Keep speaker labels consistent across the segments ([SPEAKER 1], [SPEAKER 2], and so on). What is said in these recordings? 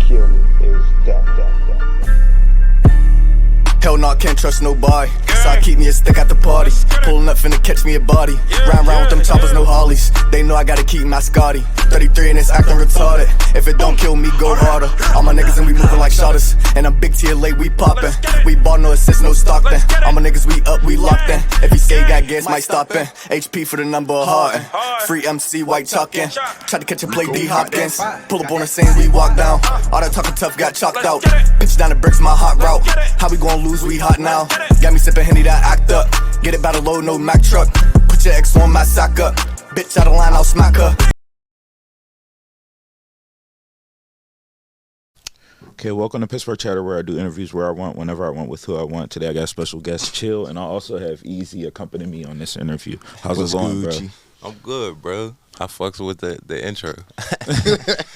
[SPEAKER 1] kill me is death.
[SPEAKER 2] Hell no, I can't trust nobody. So I keep me a stick at the party. Pulling up finna catch me a body. Round with them choppers, no Harleys. They know I gotta keep my Scotty. 33 and it's acting retarded. If it don't kill me, go harder. All my niggas and we moving like shotters. And I'm big TLA, we poppin'. We bought no assist, no Stockton. All my niggas, we up, we locked in. If he say he got gas, might stop in. HP for the number of Harden. Free MC, white chalkin'. Tried to catch a play, D Hopkins. Pull up on the scene, we walk down. All that talking tough got chalked out. Pitch down the bricks, my hot route. How we gon' lose, we hot now. Got me sippin' Henny, that act up. Get it by the low, no Mack truck. Put your ex on my sack up. Bitch out of line, I'll smack her.
[SPEAKER 3] Okay, welcome to Pittsburgh Chatter, where I do interviews where I want, whenever I want, with who I want. Today I got special guest Chill, and I also have Easy accompanying me on this interview. How's it going, bro?
[SPEAKER 4] I'm good, bro. I fucks with the intro.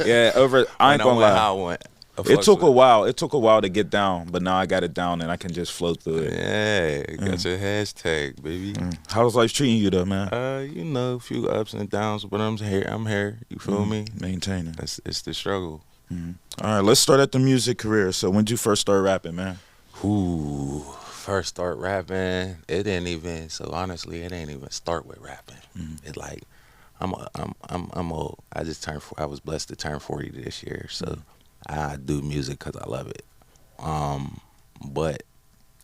[SPEAKER 3] Yeah, I ain't gonna lie.
[SPEAKER 4] How I went.
[SPEAKER 3] It took a while. It took a while to get down, but now I got it down and I can just flow through it.
[SPEAKER 4] Yeah, got your hashtag, baby.
[SPEAKER 3] How's life treating you though, man?
[SPEAKER 4] You know, a few ups and downs, but I'm here. You feel me?
[SPEAKER 3] Maintaining.
[SPEAKER 4] It's the struggle.
[SPEAKER 3] All right, let's start at the music career. So when did you first start rapping, man?
[SPEAKER 4] First start rapping. It didn't even start with rapping. It like I'm old. I was blessed to turn 40 this year, so I do music because I love it. But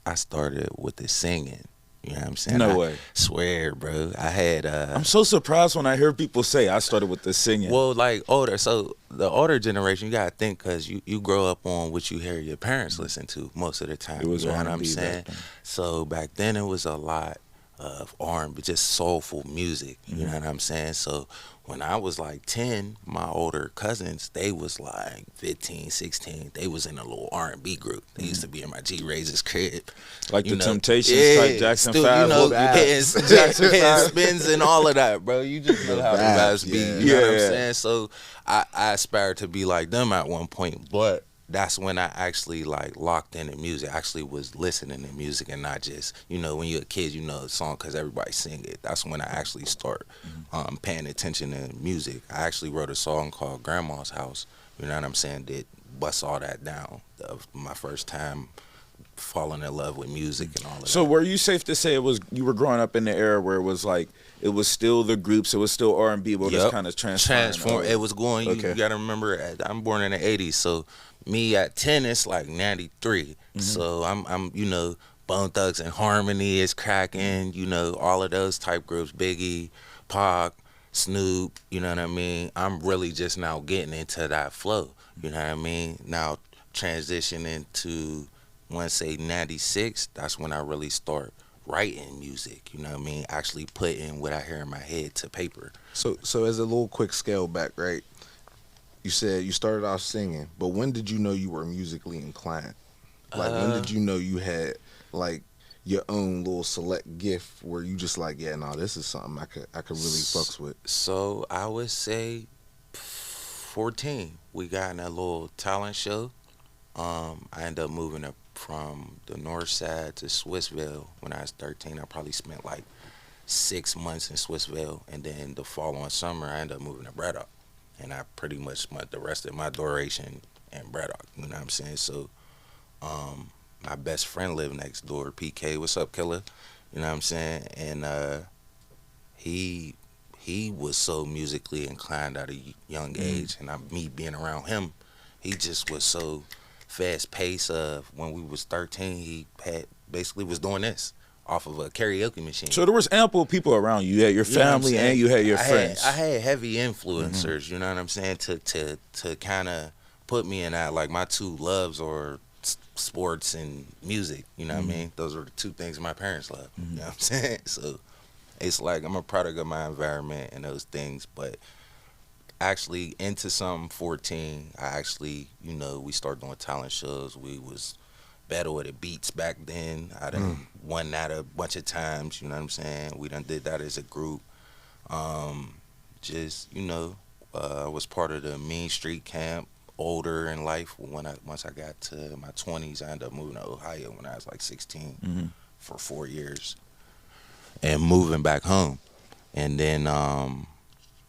[SPEAKER 4] I started with the singing. You know what I'm saying?
[SPEAKER 3] No way.
[SPEAKER 4] I swear, bro. I had
[SPEAKER 3] I'm so surprised when I hear people say I started with the singing.
[SPEAKER 4] Well, like the older generation, you gotta think, because you grow up on what you hear your parents listen to most of the time.
[SPEAKER 3] It was
[SPEAKER 4] you know
[SPEAKER 3] R&B
[SPEAKER 4] what I'm saying?
[SPEAKER 3] back then.
[SPEAKER 4] So back then it was a lot of R&B, just soulful music. You know what I'm saying? So when I was like 10, my older cousins, they was like 15, 16. They was in a little R&B group. They used to be in my G-Razor's crib.
[SPEAKER 3] Like
[SPEAKER 4] you
[SPEAKER 3] the
[SPEAKER 4] know,
[SPEAKER 3] Temptations type Jackson 5.
[SPEAKER 4] Hitting spins and all of that, bro. You just know how the vibes be. You know what I'm saying? So I aspired to be like them at one point, but that's when I actually like locked into music. I actually was listening to music and not just, you know, when you're a kid, you know a song because everybody sing it. That's when I actually start paying attention to music. I actually wrote a song called Grandma's House, you know what I'm saying, that busts all that down. Of my first time falling in love with music and all of that.
[SPEAKER 3] So were you safe to say you were growing up in the era where it was like, it was still the groups, it was still R&B, but it was kind of transformed?
[SPEAKER 4] It was going,
[SPEAKER 3] Okay.
[SPEAKER 4] You got to remember, I'm born in the 80s, so me at 10, it's like 93. So I'm you know, Bone Thugs and Harmony is cracking, you know, all of those type groups, Biggie, Pac, Snoop, you know what I mean? I'm really just now getting into that flow, you know what I mean? Now transitioning to, once say 96, that's when I really start writing music, you know what I mean? Actually putting what I hear in my head to paper.
[SPEAKER 5] So as a little quick scale back, right? You said you started off singing, but when did you know you were musically inclined? Like, when did you know you had, like, your own little select gift where you just like, yeah, no, this is something I could really fucks with?
[SPEAKER 4] So I would say 14. We got in a little talent show. I ended up moving up from the north side to Swissville when I was 13. I probably spent like 6 months in Swissville, and then the following summer I ended up moving to Braddock. And I pretty much spent the rest of my duration in Braddock, you know what I'm saying? So my best friend lived next door, PK, what's up, killer? You know what I'm saying? And he was so musically inclined at a young age, and me being around him, he just was so fast-paced. When we was 13, he basically was doing this off of a karaoke machine.
[SPEAKER 3] So there was ample people around you. You had your family and you had your friends.
[SPEAKER 4] I had heavy influencers, you know what I'm saying, to kind of put me in that. Like, my two loves are sports and music, you know what I mean? Those are the two things my parents love, you know what I'm saying? So it's like I'm a product of my environment and those things, but actually into some 14, I actually, you know, we started doing talent shows. We was Battle of the Beats back then. I done won that a bunch of times, you know what I'm saying? We done did that as a group. Just, you know, I was part of the Mean Street Camp older in life. Once I got to my 20s, I ended up moving to Ohio when I was like 16 for 4 years and moving back home. And then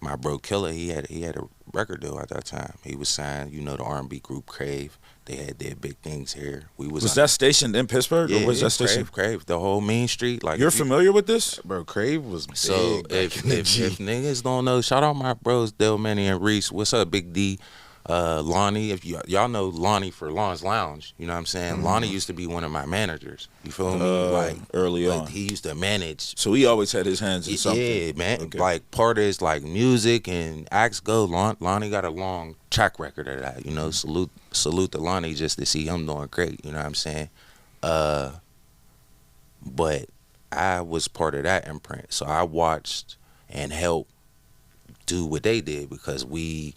[SPEAKER 4] my bro Killer, he had a record deal at that time. He was signed, the R&B group Crave. They had their big things here.
[SPEAKER 3] Was that stationed in Pittsburgh, or was that stationed?
[SPEAKER 4] Crave, the whole Main Street. Like,
[SPEAKER 3] you're familiar with this,
[SPEAKER 5] bro? Crave was big.
[SPEAKER 4] So if niggas don't know, shout out my bros Del Manny and Reese. What's up, Big D? Lonnie, if y'all know Lonnie for Lon's Lounge, you know what I'm saying? Lonnie used to be one of my managers. You feel me? Like
[SPEAKER 3] early on,
[SPEAKER 4] he used to manage.
[SPEAKER 3] So he always had his hands in something.
[SPEAKER 4] Yeah, man. Okay. Like part of his like music and acts go. Lonnie got a long track record of that. Salute to Lonnie just to see him doing great. You know what I'm saying? But I was part of that imprint, so I watched and helped do what they did because we.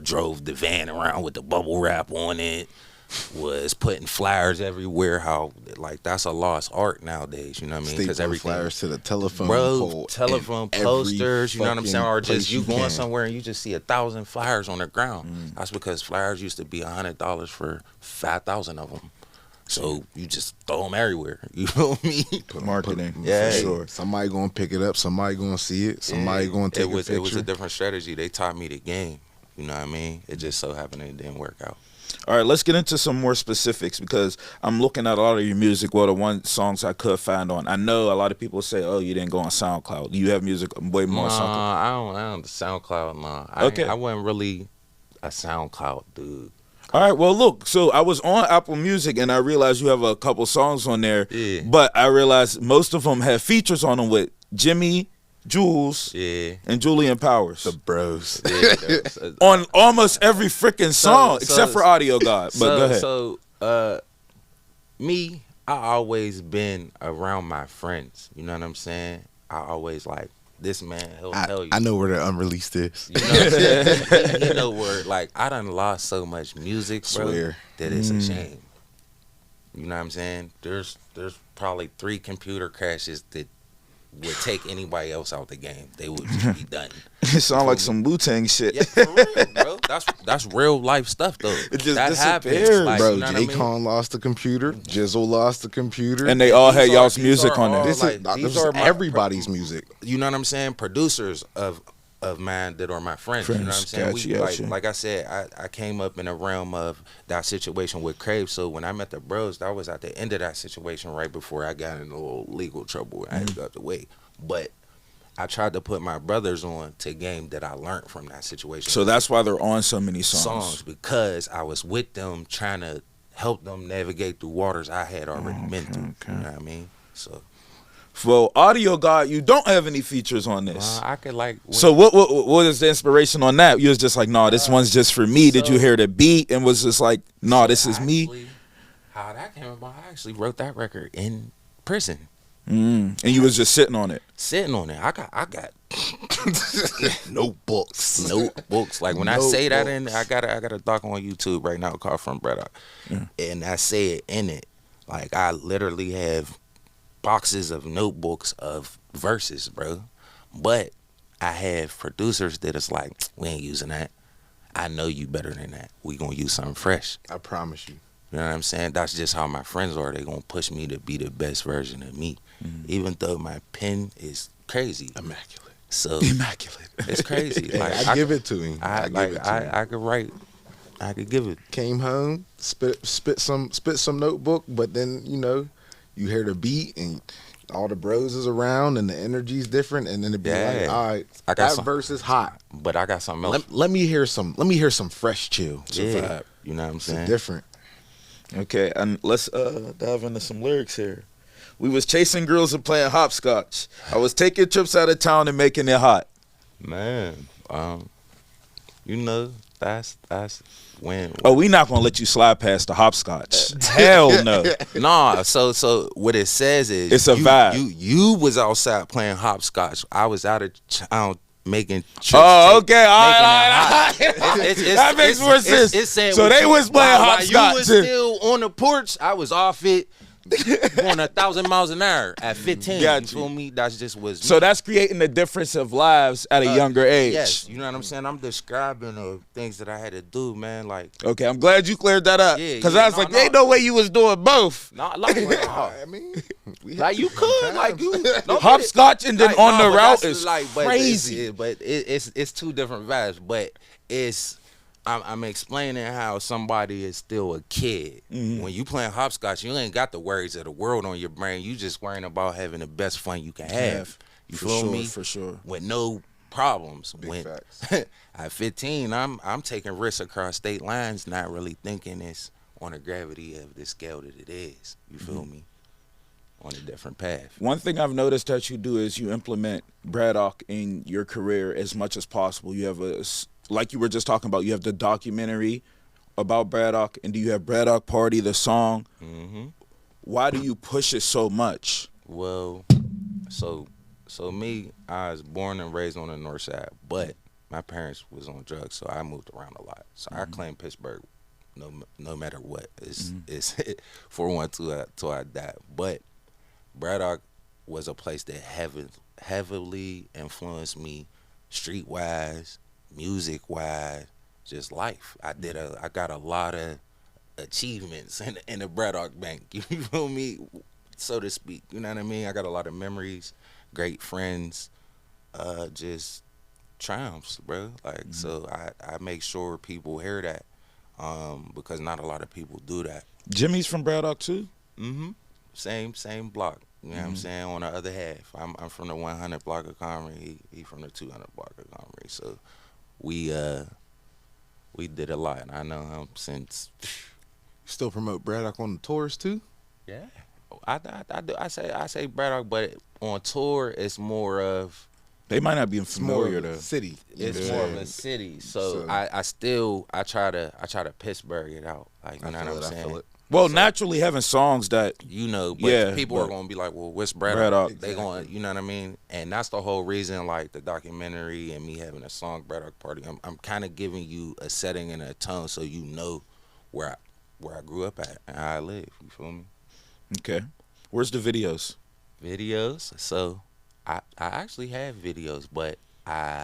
[SPEAKER 4] Drove the van around with the bubble wrap on it, was putting flyers everywhere. How like that's a lost art nowadays. You know what I mean?
[SPEAKER 5] Because everything flyers to the telephone pole,
[SPEAKER 4] telephone posters. You know what I'm saying? Or just you going somewhere and you just see 1,000 flyers on the ground. That's because flyers used to be $100 for 5,000 of them. So you just throw them everywhere. You know what I mean?
[SPEAKER 3] Marketing,
[SPEAKER 4] yeah,
[SPEAKER 3] for sure.
[SPEAKER 5] Somebody gonna pick it up. Somebody gonna see it. Somebody gonna take a picture.
[SPEAKER 4] It was a different strategy. They taught me the game. You know what I mean? It just so happened it didn't work out.
[SPEAKER 3] All right, let's get into some more specifics because I'm looking at a lot of your music. Well, the one songs I could find on. I know a lot of people say, "Oh, you didn't go on SoundCloud." You have music way more on SoundCloud.
[SPEAKER 4] I don't SoundCloud. Nah.
[SPEAKER 3] Okay.
[SPEAKER 4] I wasn't really a SoundCloud dude.
[SPEAKER 3] All right, well, look, so I was on Apple Music, and I realized you have a couple songs on there, but I realized most of them have features on them with Jimmy, Jules, and Julian Powers.
[SPEAKER 5] The bros.
[SPEAKER 3] On almost every freaking song, except for Audio God, but go ahead.
[SPEAKER 4] So, me, I always been around my friends, you know what I'm saying? I always like, this man, he'll tell you.
[SPEAKER 5] I know where the unreleased is.
[SPEAKER 4] You know what I'm saying? You know where, like, I done lost so much music, bro, that it's a shame. You know what I'm saying? There's probably 3 computer crashes that would take anybody else out the game. They would just be done.
[SPEAKER 3] It sound like some Wu-Tang shit.
[SPEAKER 4] Yeah, for real, bro. That's real life stuff, though.
[SPEAKER 3] It just
[SPEAKER 4] that
[SPEAKER 3] disappeared.
[SPEAKER 4] Happens. Like,
[SPEAKER 5] bro,
[SPEAKER 4] you know
[SPEAKER 5] J-Con lost the computer. Jizzle lost the computer.
[SPEAKER 3] And they all had y'all's music on there.
[SPEAKER 5] This is everybody's music.
[SPEAKER 4] You know what I'm saying? Producers of mine that are my friends. You know what I'm saying? Like I said, I came up in a realm of that situation with Crave. So when I met the bros, that was at the end of that situation right before I got in a little legal trouble. I had to go out the way. But I tried to put my brothers on to game that I learned from that situation.
[SPEAKER 3] So that's why they're on so many songs.
[SPEAKER 4] Because I was with them trying to help them navigate through waters I had already been through. You know what I mean? So.
[SPEAKER 3] For Audio God, you don't have any features on this.
[SPEAKER 4] I could like.
[SPEAKER 3] So what is the inspiration on that? You was just like, no, this one's just for me. Did you hear the beat and was just like, no, this is me?
[SPEAKER 4] How that came about? I actually wrote that record in prison.
[SPEAKER 3] And you was just sitting on it.
[SPEAKER 4] I got
[SPEAKER 5] notebooks.
[SPEAKER 4] Like when I say that in, I got a doc on YouTube right now called From Brother, and I say it in it. Like I literally have boxes of notebooks of verses, bro. But I have producers that is like, we ain't using that. I know you better than that. We gonna use something fresh.
[SPEAKER 5] I promise you.
[SPEAKER 4] You know what I'm saying? That's just how my friends are. They gonna push me to be the best version of me, even though my pen is crazy,
[SPEAKER 5] immaculate.
[SPEAKER 4] So
[SPEAKER 5] immaculate.
[SPEAKER 4] It's crazy. Like
[SPEAKER 5] I give it to him.
[SPEAKER 4] I could write. I could give it.
[SPEAKER 5] Came home, spit some notebook, but then you hear the beat and all the bros is around and the energy's different, and then it be like, all right, that verse is hot,
[SPEAKER 4] but I got something else.
[SPEAKER 5] Let me hear some fresh chill.
[SPEAKER 4] Yeah, you know what I'm saying?
[SPEAKER 5] It's different.
[SPEAKER 3] Okay, and let's dive into some lyrics here. We was chasing girls and playing hopscotch. I was taking trips out of town and making it hot.
[SPEAKER 4] Man, that's when.
[SPEAKER 3] Oh, we not gonna let you slide past the hopscotch. Hell no.
[SPEAKER 4] Nah. So what it says is
[SPEAKER 3] it's a vibe.
[SPEAKER 4] You was outside playing hopscotch. I was out of town making trips.
[SPEAKER 3] Oh, okay. All right. That makes more sense.
[SPEAKER 4] It's saying
[SPEAKER 3] so they was playing hopscotch.
[SPEAKER 4] You was still on the porch. I was off it. going 1,000 miles an hour at 15.
[SPEAKER 3] Got
[SPEAKER 4] You feel me? That's just was.
[SPEAKER 3] So that's creating the difference of lives at a younger age.
[SPEAKER 4] Yes, you know what I'm saying. I'm describing the things that I had to do, man. Like,
[SPEAKER 3] Okay, I'm glad you cleared that up.
[SPEAKER 4] Yeah,
[SPEAKER 3] Because
[SPEAKER 4] yeah,
[SPEAKER 3] I was
[SPEAKER 4] no,
[SPEAKER 3] like, there ain't no way you was doing both.
[SPEAKER 4] not like,
[SPEAKER 5] I mean, we
[SPEAKER 4] like you could, like you.
[SPEAKER 3] Hopscotch and then
[SPEAKER 4] Like,
[SPEAKER 3] on
[SPEAKER 4] no,
[SPEAKER 3] the
[SPEAKER 4] but
[SPEAKER 3] route
[SPEAKER 4] that's
[SPEAKER 3] is
[SPEAKER 4] like, but
[SPEAKER 3] crazy.
[SPEAKER 4] it's two different vibes. But I'm explaining how somebody is still a kid.
[SPEAKER 3] Mm-hmm.
[SPEAKER 4] When you playing hopscotch, you ain't got the worries of the world on your brain. You just worrying about having the best fun you can have. You
[SPEAKER 3] For
[SPEAKER 4] feel
[SPEAKER 3] sure,
[SPEAKER 4] me?
[SPEAKER 3] for sure.
[SPEAKER 4] With no problems.
[SPEAKER 5] Big facts.
[SPEAKER 4] At 15, I'm taking risks across state lines, not really thinking it's on the gravity of the scale that it is. You feel me? On a different path.
[SPEAKER 3] One thing I've noticed that you do is you implement Braddock in your career as much as possible. You have like you were just talking about, you have the documentary about Braddock, and do you have Braddock Party, the song?
[SPEAKER 4] Mm-hmm.
[SPEAKER 3] Why do you push it so much?
[SPEAKER 4] Well, so me, I was born and raised on the north side, but my parents was on drugs, so I moved around a lot. So I claim Pittsburgh, no matter what. It's 412 till I die. But Braddock was a place that heavily influenced me, streetwise, music-wise, just life. I got a lot of achievements in the Braddock Bank. You feel me, so to speak. You know what I mean? I got a lot of memories, great friends, just triumphs, bro. Like so, I make sure people hear that, because not a lot of people do that.
[SPEAKER 3] Jimmy's from Braddock too?
[SPEAKER 4] Mm-hmm. Same block. You know what I'm saying? On the other half, I'm from the 100 block of Comrie. He from the 200 block of Comrie. So we did a lot. I know him since.
[SPEAKER 5] Still promote Braddock on the tours too?
[SPEAKER 4] Yeah, I do. I say Braddock, but on tour it's more of.
[SPEAKER 3] They might not be familiar
[SPEAKER 5] More
[SPEAKER 3] to
[SPEAKER 5] city.
[SPEAKER 4] It's more of a city. So I try to Pittsburgh it out. Like, you know what I'm saying?
[SPEAKER 5] I feel it.
[SPEAKER 3] Well, naturally having songs that
[SPEAKER 4] You know, but
[SPEAKER 3] Yeah,
[SPEAKER 4] people
[SPEAKER 3] but-
[SPEAKER 4] are gonna be like, well, what's Braddock?
[SPEAKER 3] Braddock.
[SPEAKER 4] They going, you know what I mean? And that's the whole reason, like the documentary and me having a song Braddock Party. I'm kind of giving you a setting and a tone so you know where I grew up at and how I live. You feel me?
[SPEAKER 3] Okay. Where's the videos?
[SPEAKER 4] Videos. So I actually have videos, but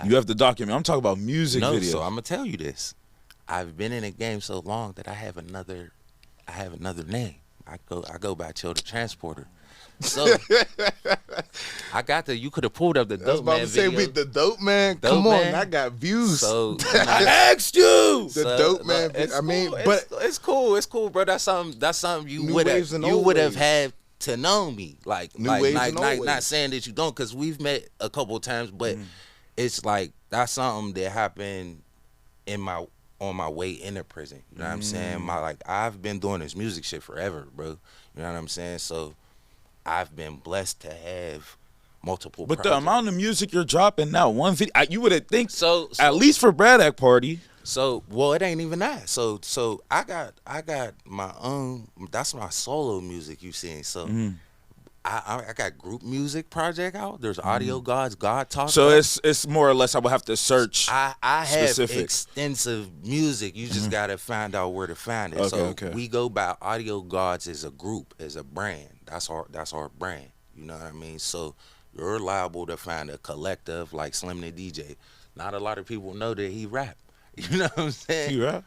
[SPEAKER 3] You have the document. I'm talking about music
[SPEAKER 4] no.
[SPEAKER 3] videos.
[SPEAKER 4] So I'm gonna tell you this. I've been in the game so long that I have another name. I go by Chill the Transporter. So I got you could have pulled up the
[SPEAKER 5] I was
[SPEAKER 4] Dope
[SPEAKER 5] about
[SPEAKER 4] Man
[SPEAKER 5] to say,
[SPEAKER 4] video.
[SPEAKER 5] the Dope Man.
[SPEAKER 4] Dope
[SPEAKER 5] Come on,
[SPEAKER 4] Man.
[SPEAKER 5] I got views.
[SPEAKER 4] So
[SPEAKER 3] I asked you.
[SPEAKER 5] The Dope Man.
[SPEAKER 4] it's
[SPEAKER 5] I mean,
[SPEAKER 4] cool.
[SPEAKER 5] but
[SPEAKER 4] it's cool, bro. That's something you
[SPEAKER 5] New
[SPEAKER 4] would
[SPEAKER 5] waves
[SPEAKER 4] have
[SPEAKER 5] and old waves.
[SPEAKER 4] had to know me. Like
[SPEAKER 5] New waves and old
[SPEAKER 4] not
[SPEAKER 5] waves.
[SPEAKER 4] saying that you don't, because we've met a couple of times, but it's like that's something that happened on my way into prison. You know what I'm saying? I've been doing this music shit forever, bro. You know what I'm saying? So I've been blessed to have multiple
[SPEAKER 3] But the
[SPEAKER 4] projects.
[SPEAKER 3] amount of music you're dropping now, one video, you would have think,
[SPEAKER 4] So
[SPEAKER 3] at least for Braddock Party.
[SPEAKER 4] So, well, it ain't even that. So I got my own. That's my solo music you seen. So I got group music project out. There's Audio Gods, God Talk.
[SPEAKER 3] So it's more or less I would have to search.
[SPEAKER 4] I have
[SPEAKER 3] specific.
[SPEAKER 4] extensive music. You just gotta find out where to find it. So
[SPEAKER 3] Okay.
[SPEAKER 4] we go by Audio Gods as a group, as a brand. That's our brand. You know what I mean? So you're liable to find a collective like Slim the DJ. Not a lot of people know that he rap. You know what I'm saying?
[SPEAKER 3] You rap?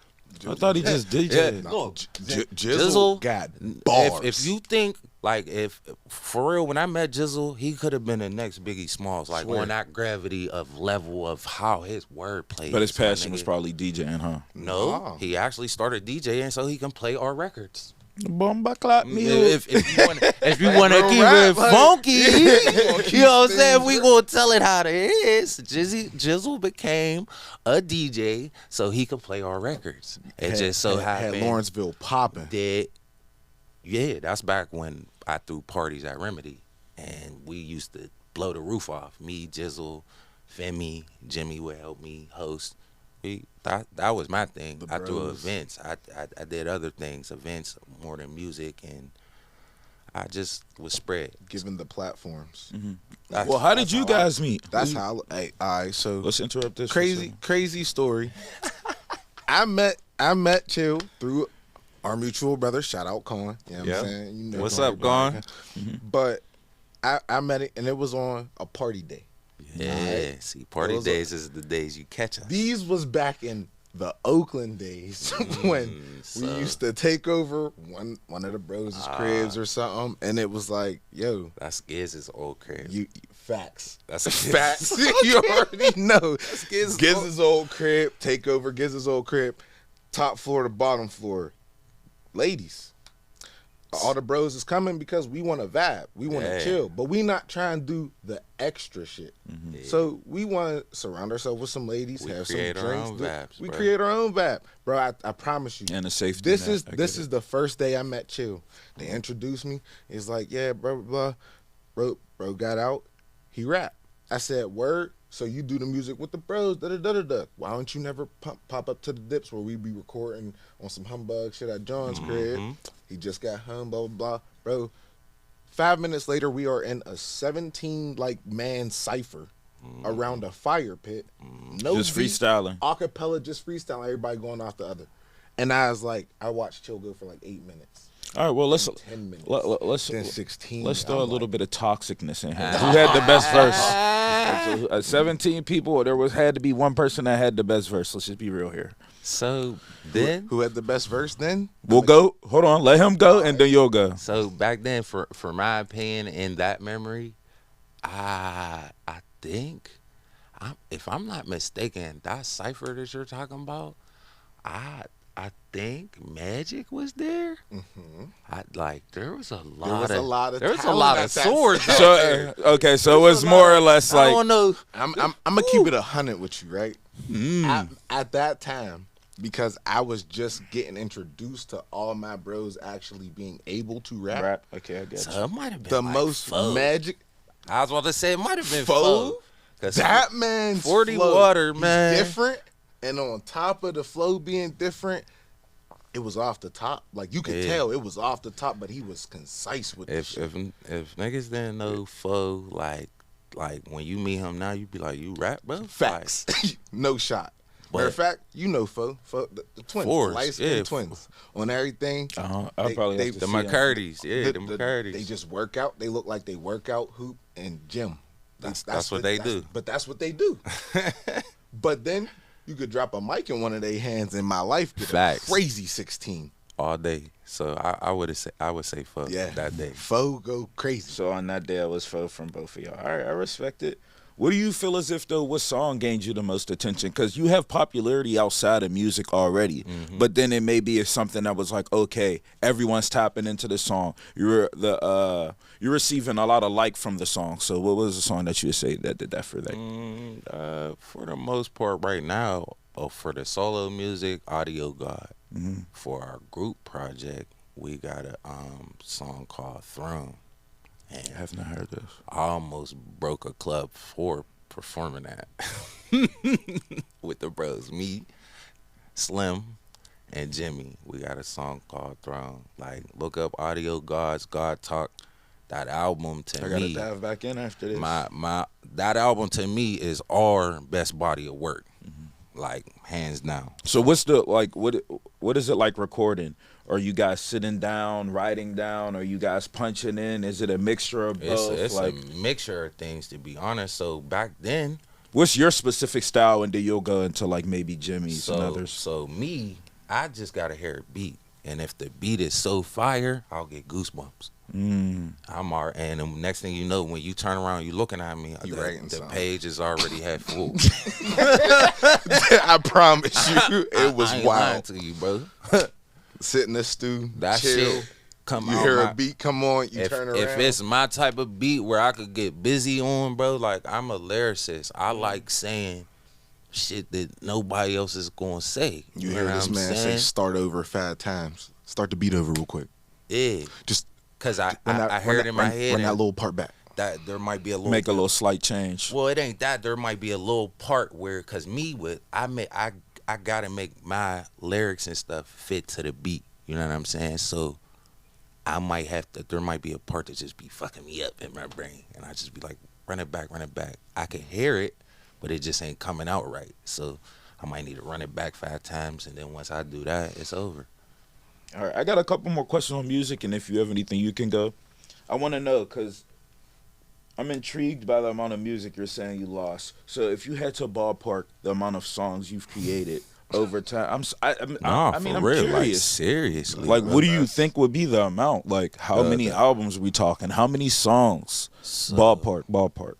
[SPEAKER 3] I thought he just DJ.
[SPEAKER 4] Yeah.
[SPEAKER 5] no,
[SPEAKER 4] Look,
[SPEAKER 5] Jizzle got bars.
[SPEAKER 4] If you think like if for real, when I met Jizzle, he could have been the next Biggie Smalls, like
[SPEAKER 5] Swear.
[SPEAKER 4] on that gravity of level of how his wordplay.
[SPEAKER 3] But his
[SPEAKER 4] is, my
[SPEAKER 3] passion was
[SPEAKER 4] nigga.
[SPEAKER 3] probably DJing, huh?
[SPEAKER 4] No,
[SPEAKER 5] Nah.
[SPEAKER 4] he actually started DJing so he can play our records.
[SPEAKER 3] Bomba clap me.
[SPEAKER 4] If you want to keep
[SPEAKER 5] rap,
[SPEAKER 4] it
[SPEAKER 5] like-
[SPEAKER 4] funky,
[SPEAKER 5] keep
[SPEAKER 4] you know what I'm saying?
[SPEAKER 5] things
[SPEAKER 4] We gonna tell it how it is. Jizzle became a DJ so he could play our records. It just so
[SPEAKER 5] had
[SPEAKER 4] happened
[SPEAKER 5] Lawrenceville popping.
[SPEAKER 4] that, yeah, that's back when I threw parties at Remedy, and we used to blow the roof off. Me, Jizzle, Femi, Jimmy would help me host. That was my thing.
[SPEAKER 5] The
[SPEAKER 4] I threw
[SPEAKER 5] bros.
[SPEAKER 4] events. I did other things, events more than music, and I just was spread.
[SPEAKER 5] Given the platforms.
[SPEAKER 4] That's-
[SPEAKER 3] Well, how did
[SPEAKER 4] that's
[SPEAKER 3] you
[SPEAKER 4] I-
[SPEAKER 3] guys meet?
[SPEAKER 5] That's how. Hey, all right. So
[SPEAKER 3] Let's interrupt this. for a
[SPEAKER 5] crazy,
[SPEAKER 3] second.
[SPEAKER 5] crazy story. I met Chill through our mutual brother, shout out Cohen. You know what
[SPEAKER 3] Yep.
[SPEAKER 5] I'm saying? You know
[SPEAKER 3] What's
[SPEAKER 5] Cohen,
[SPEAKER 3] up, Gon?
[SPEAKER 5] But I met it, and it was on a party day.
[SPEAKER 4] Yeah,
[SPEAKER 5] Alright.
[SPEAKER 4] see, party
[SPEAKER 5] Those
[SPEAKER 4] days is the days you catch us.
[SPEAKER 5] These was back in the Oakland days when we used to take over one of the bros' cribs or something, and it was like, yo,
[SPEAKER 4] That's Giz's old crib.
[SPEAKER 5] you facts.
[SPEAKER 4] That's
[SPEAKER 5] Facts. You already know.
[SPEAKER 4] Giz's
[SPEAKER 5] Giz's old crib, take over Giz's old crib, top floor to bottom floor. Ladies. All the bros is coming because we want to vibe. We want to chill. But we not trying to do the extra shit.
[SPEAKER 4] Yeah.
[SPEAKER 5] So we want to surround ourselves with some ladies,
[SPEAKER 4] We
[SPEAKER 5] have some
[SPEAKER 4] create our
[SPEAKER 5] drinks.
[SPEAKER 4] own vibes,
[SPEAKER 5] we
[SPEAKER 4] bro.
[SPEAKER 5] create our own vibe. Bro, I promise you.
[SPEAKER 3] And a safety
[SPEAKER 5] This
[SPEAKER 3] net.
[SPEAKER 5] is
[SPEAKER 3] I get
[SPEAKER 5] this
[SPEAKER 3] it.
[SPEAKER 5] is the first day I met Chill. They introduced me. It's like, yeah, blah, blah, blah. Bro got out. He rapped. I said, word. So you do the music with the bros, da-da-da-da-da. Why don't you never pop up to the dips where we be recording on some humbug shit at John's crib? He just got home, blah, blah, blah. Bro, 5 minutes later, we are in a 17, man cipher around a fire pit. No
[SPEAKER 3] Just
[SPEAKER 5] beat,
[SPEAKER 3] freestyling.
[SPEAKER 5] acapella, just freestyling, everybody going off the other. And I was like, I watched Chill go for like 8 minutes.
[SPEAKER 3] All right, well, let's
[SPEAKER 5] 10 minutes.
[SPEAKER 3] let's
[SPEAKER 5] Then 16.
[SPEAKER 3] let's throw
[SPEAKER 5] I'm
[SPEAKER 3] a little
[SPEAKER 5] like,
[SPEAKER 3] bit of toxicness in here. Who had the best verse? 17 people. Had to be one person that had the best verse. Let's just be real here.
[SPEAKER 4] So then,
[SPEAKER 5] Who had the best verse then?
[SPEAKER 3] We'll go. Hold on. Let him go, and then you'll go.
[SPEAKER 4] so back then, for my opinion, in that memory, I think, if I'm not mistaken, that cipher that you're talking about, I think Magic was there. There was a lot of
[SPEAKER 5] talent
[SPEAKER 4] of
[SPEAKER 5] at that
[SPEAKER 4] swords.
[SPEAKER 5] time.
[SPEAKER 3] So okay, so it was more or less
[SPEAKER 4] I
[SPEAKER 3] like
[SPEAKER 4] don't know.
[SPEAKER 5] I'm gonna keep it 100 with you, right? At that time, because I was just getting introduced to all my bros actually being able to rap.
[SPEAKER 3] Okay, I get
[SPEAKER 4] So it might have been
[SPEAKER 5] The
[SPEAKER 4] like
[SPEAKER 5] most
[SPEAKER 4] Foe.
[SPEAKER 5] magic
[SPEAKER 4] I was about to say it might have been
[SPEAKER 5] Foe?
[SPEAKER 4] Foe. 'Cause
[SPEAKER 5] that man's
[SPEAKER 4] 40
[SPEAKER 5] flow,
[SPEAKER 4] water,
[SPEAKER 5] he's
[SPEAKER 4] man.
[SPEAKER 5] different, and on top of the flow being different, it was off the top. Like you could tell it was off the top, but he was concise with
[SPEAKER 4] If
[SPEAKER 5] it.
[SPEAKER 4] if niggas didn't know Foe, like when you meet him now, you be like, you rap, bro?
[SPEAKER 5] Facts, no shot. Matter of fact, you know Foe, the twins,
[SPEAKER 4] Force,
[SPEAKER 5] light skinned
[SPEAKER 4] yeah.
[SPEAKER 5] twins on everything.
[SPEAKER 3] I'll
[SPEAKER 5] They-
[SPEAKER 3] probably
[SPEAKER 5] they-
[SPEAKER 3] have to
[SPEAKER 4] The
[SPEAKER 3] see him.
[SPEAKER 4] McCurdy's, yeah, the McCurdy's.
[SPEAKER 5] They just work out. They look like they work out, hoop, and gym.
[SPEAKER 4] That's what they do.
[SPEAKER 5] But that's what they do. But then you could drop a mic in one of their hands, and my life get
[SPEAKER 4] Facts.
[SPEAKER 5] a crazy 16.
[SPEAKER 4] all day. So I would say Foe
[SPEAKER 5] Yeah,
[SPEAKER 4] that day.
[SPEAKER 5] Foe go crazy.
[SPEAKER 3] So on that day, I was faux from both of y'all. All right, I respect it. What do you feel as if, though, what song gained you the most attention? Because you have popularity outside of music already, but then it may be something that was like, okay, everyone's tapping into the song. You're receiving a lot of like from the song. So what was the song that you would say that did that for that?
[SPEAKER 4] For the most part, right now, for the solo music, Audio God. For our group project, we got a song called Throne. And
[SPEAKER 3] I have not heard this.
[SPEAKER 4] I almost broke a club for performing that with the bros. Me, Slim, and Jimmy. We got a song called Throne. Like, look up Audio Gods, God Talk. That album to
[SPEAKER 3] I gotta
[SPEAKER 4] me,
[SPEAKER 3] dive back in after this.
[SPEAKER 4] that album to me is our best body of work. Like, hands down.
[SPEAKER 3] So what's the what is it like recording? Are you guys sitting down, writing down? Are you guys punching in? Is it a mixture of both?
[SPEAKER 4] It's a mixture of things, to be honest. So back then,
[SPEAKER 3] what's your specific style, and then you'll go into like maybe Jimmy's and others?
[SPEAKER 4] So me, I just gotta hear a beat, and if the beat is so fire, I'll get goosebumps. And the next thing you know, when you turn around, you looking at me, the page is already half full.
[SPEAKER 5] I promise you, it was
[SPEAKER 4] I ain't lying
[SPEAKER 5] wild.
[SPEAKER 4] to you, bro.
[SPEAKER 5] Sit in the stew,
[SPEAKER 4] That
[SPEAKER 5] chill.
[SPEAKER 4] shit come
[SPEAKER 5] You
[SPEAKER 4] out.
[SPEAKER 5] hear a beat come on, you
[SPEAKER 4] if,
[SPEAKER 5] turn around.
[SPEAKER 4] If it's my type of beat where I could get busy on, bro, like, I'm a lyricist. I like saying shit that nobody else is gonna say.
[SPEAKER 5] you
[SPEAKER 4] know
[SPEAKER 5] hear
[SPEAKER 4] what
[SPEAKER 5] this
[SPEAKER 4] I'm
[SPEAKER 5] man say,
[SPEAKER 4] saying?
[SPEAKER 5] "Start over 5 times." Start the beat over real quick.
[SPEAKER 4] Yeah,
[SPEAKER 5] Just
[SPEAKER 4] cause I
[SPEAKER 5] run
[SPEAKER 4] heard
[SPEAKER 5] that-
[SPEAKER 4] in my
[SPEAKER 5] run-
[SPEAKER 4] head
[SPEAKER 5] Run that
[SPEAKER 4] and
[SPEAKER 5] little part back.
[SPEAKER 4] that there might be a little
[SPEAKER 3] Make a little slight change.
[SPEAKER 4] Well, it ain't that. There might be a little part where, cause I gotta make my lyrics and stuff fit to the beat. You know what I'm saying? So I might have to. There might be a part that just be fucking me up in my brain, and I just be like, run it back. I can hear it, but it just ain't coming out right. So I might need to run it back 5 times, and then once I do that, it's over.
[SPEAKER 3] All right, I got a couple more questions on music, and if you have anything, you can go. I want to know because I'm intrigued by the amount of music you're saying you lost. So if you had to ballpark the amount of songs you've created over time, I'm
[SPEAKER 4] real,
[SPEAKER 3] curious.
[SPEAKER 4] like seriously.
[SPEAKER 3] Like, what do you think would be the amount? Like, how many albums are we talking? How many songs?
[SPEAKER 4] So,
[SPEAKER 3] Ballpark.